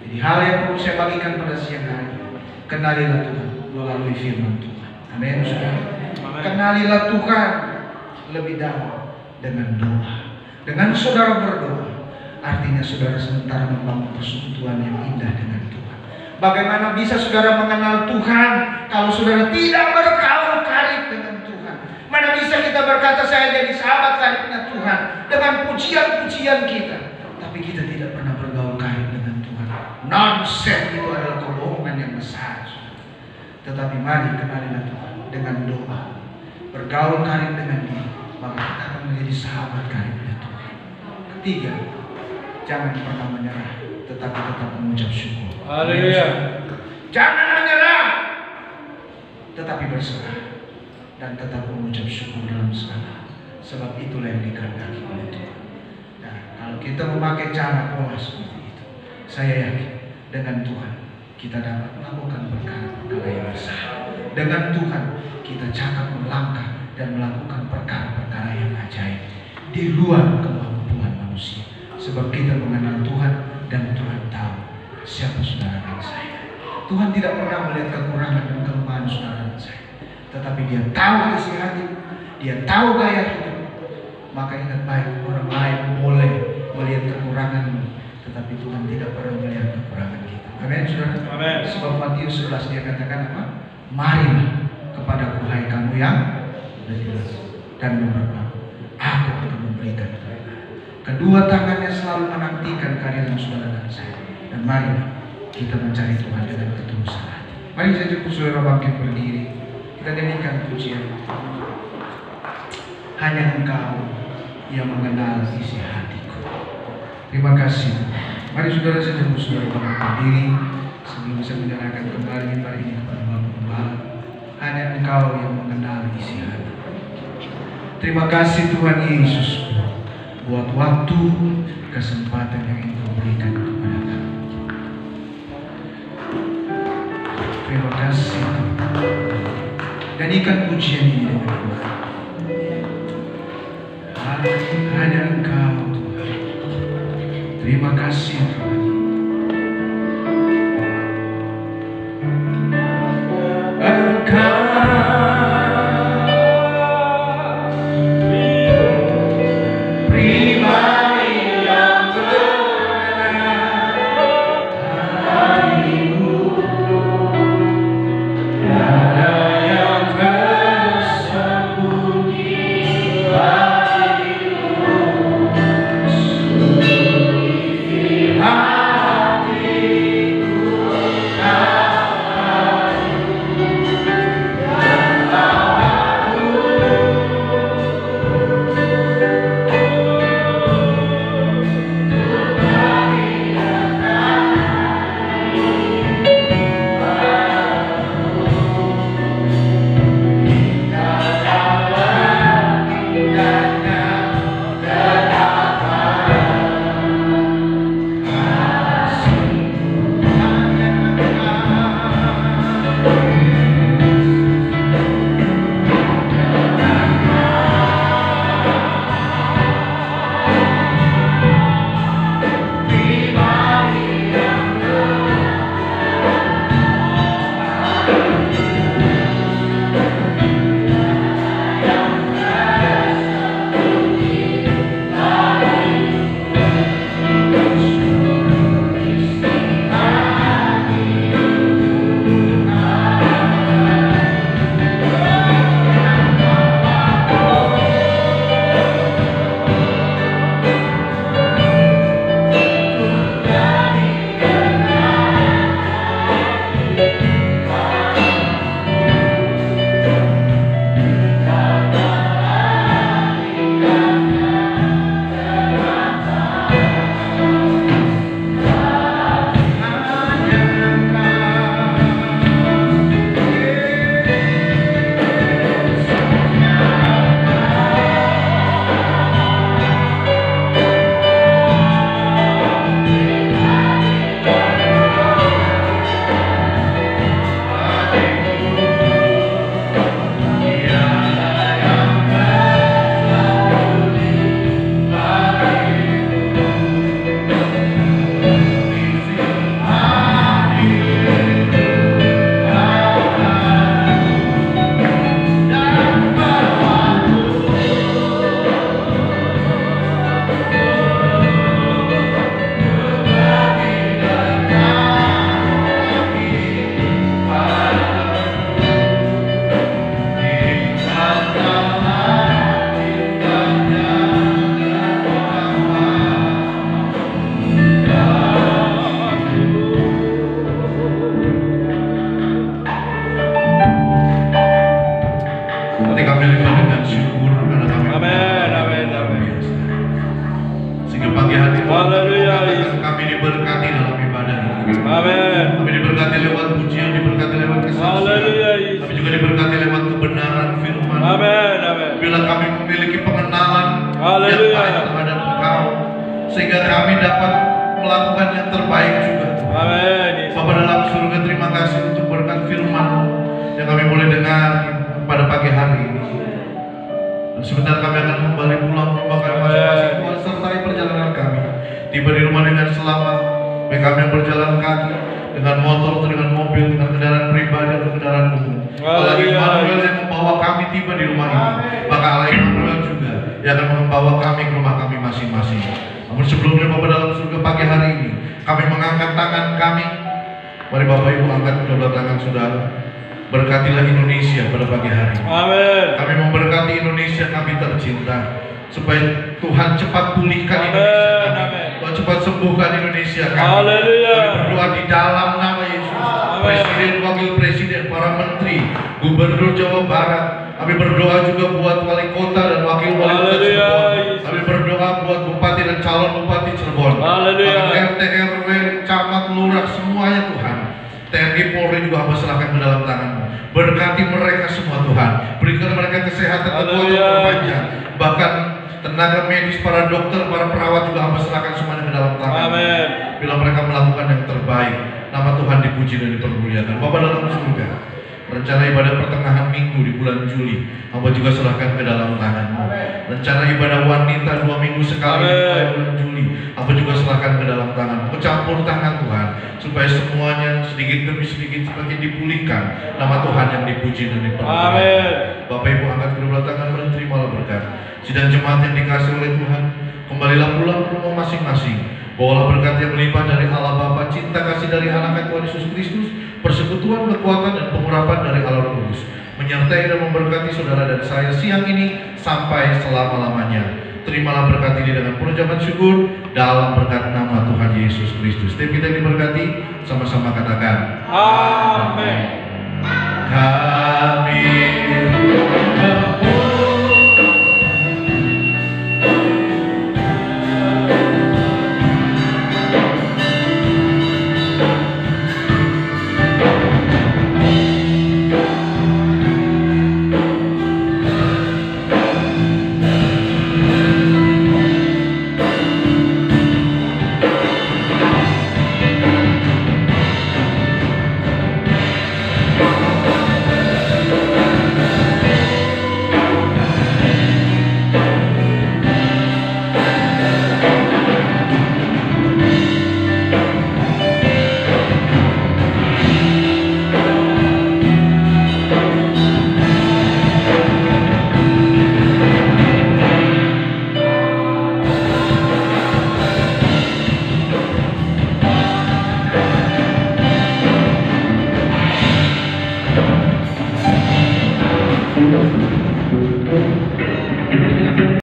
Jadi Jadi hal yang perlu saya bagikan pada siang hari, kenalilah Tuhan melalui firman Tuhan. Amin, saudara. Kenalilah Tuhan lebih dalam dengan doa. Dengan saudara berdoa, artinya saudara sementara membangun persekutuan yang indah dengan Tuhan. Bagaimana bisa saudara mengenal Tuhan kalau saudara tidak bergaul karib dengan Tuhan? Mana bisa kita berkata saya jadi sahabat karibnya Tuhan dengan pujian-pujian kita, tapi kita tidak pernah bergaul karib dengan Tuhan? Nonsense, itu adalah kebohongan yang besar. Tetapi mari kenalilah Tuhan dengan doa, bergaul karib dengan Dia, maka kita akan menjadi sahabat karibnya Tuhan. Ketiga, jangan pernah menyerah, tetapi tetap mengucap syukur. Haleluya. Jangan menyerah, tetapi berserah dan tetap mengucap syukur dalam segala. Sebab itulah yang dikehendaki oleh Tuhan. Nah, kalau kita memakai cara pola seperti itu, saya yakin dengan Tuhan kita dapat melakukan perkara-perkara yang besar. Dengan Tuhan kita cakap melangkah dan melakukan perkara-perkara yang ajaib di luar kemampuan manusia. Sebab kita mengenal Tuhan dan Tuhan tahu siapa saudara dan saya. Tuhan tidak pernah melihat kekurangan dan kelemahan saudara dan saya, tetapi Dia tahu isi hati, Dia tahu gaya hidup. Maka ingat baik, orang lain boleh melihat kekuranganmu, tetapi Tuhan tidak pernah melihat kekurangan kita. Amin, saudara. Amin. Sebab Matius 11 Dia katakan apa? Marilah kepadaku hai kamu yang jelas dan berdoa, aku akan memberikan kepadamu. Kedua tangannya selalu menantikan kehadiran saudara dan saya. Dan mari kita mencari Tuhan dengan ketulusan hati. Mari saya cukup saudara bangkit berdiri. Kita nyanyikan pujian. Hanya Engkau yang mengenal isi hatiku. Terima kasih. Mari saudara saya cukup saudara bangkit berdiri sebelum saya menyerahkan kembali mimbar ini kepada Bapak Gembala. Hanya Engkau yang mengenal isi hati. Terima kasih Tuhan Yesus buat waktu, kesempatan yang Engkau berikan kepada kami. Terima kasih. Nyanyikan pujian ini dengan Tuhan. Hanya Engkau Tuhan. Terima kasih Tuhan. Ah Sehingga pagi hari ini Haleluya. kami diberkati dalam ibadah ini. Amin. Kami diberkati lewat pujian, diberkati lewat kesaksian. Haleluya. Kami juga diberkati lewat kebenaran firman. Amin. Amin. Bila kami memiliki pengenalan yang Haleluya. baik terhadap Engkau, sehingga kami dapat melakukan yang terbaik juga. Amin. Bapa dalam surga, terima kasih untuk berkat firman yang kami boleh dengar pada pagi hari ini. Dan sebentar kami akan kembali pulang ke rumah kami masing-masing. Tuhan sertai perjalanan kami. Tiba di rumah dengan selamat. Baik kami yang berjalan kaki, dengan motor atau dengan mobil, dengan kendaraan pribadi atau kendaraan umum. Allah Immanuel yang membawa kami tiba di rumah ini, maka Allah Immanuel juga yang akan membawa kami ke rumah kami masing-masing. Namun sebelumnya Bapak dalam surga, pagi hari ini kami mengangkat tangan kami. Mari Bapak Ibu angkat kedua tangan saudara. Berkatilah Indonesia pada pagi hari. Amin. Kami memberkati Indonesia kami tercinta, supaya Tuhan cepat pulihkan Amin. Indonesia kami. Amin. Tuhan cepat sembuhkan Indonesia kami. Haleluya. Kami berdoa di dalam nama Yesus. Presiden, wakil presiden, para menteri, gubernur Jawa Barat. Kami berdoa juga buat wali kota dan wakil wali kota Haleluya. Cirebon. Kami berdoa buat bupati dan calon bupati Cirebon. Haleluya. RT, RW, camat, lurah, semuanya Tuhan. TNI, Polri juga hamba serahkan ke dalam tangan-Mu. Berkati mereka semua Tuhan. Berikan mereka kesehatan, kekuatan Haleluya. berpanjang. Bahkan tenaga medis, para dokter, para perawat juga hamba serahkan semuanya ke dalam tangan. Amin. Bila mereka melakukan yang terbaik, nama Tuhan dipuji dan dipermuliakan. Bapa dalam surga, rencana ibadah pertengahan minggu di bulan Juli, hamba juga serahkan ke dalam tangan-Mu. Rencana ibadah wanita 2 minggu sekali di Amin. bulan Juli, hamba juga serahkan ke dalam tangan-Mu. Kecampur tangan Tuhan, supaya semuanya sedikit demi sedikit semakin dipulihkan. Nama Tuhan yang dipuji dan dipermuliakan. Amin. Bapak Ibu angkat kedua tangan dan terimalah berkat. Sidang jemaat yang dikasihi oleh Tuhan, kembalilah pulang ke rumah masing-masing. Bawalah berkat yang melimpah dari Allah Bapa, cinta kasih dari anak Tuhan Yesus Kristus, persekutuan, kekuatan, dan pengurapan dari Allah Roh Kudus, menyertai dan memberkati saudara dan saya siang ini sampai selama-lamanya. Terimalah berkat ini dengan pengucapan syukur dalam berkat nama Tuhan Yesus Kristus. Setiap kita yang diberkati, sama-sama katakan Amin. Kami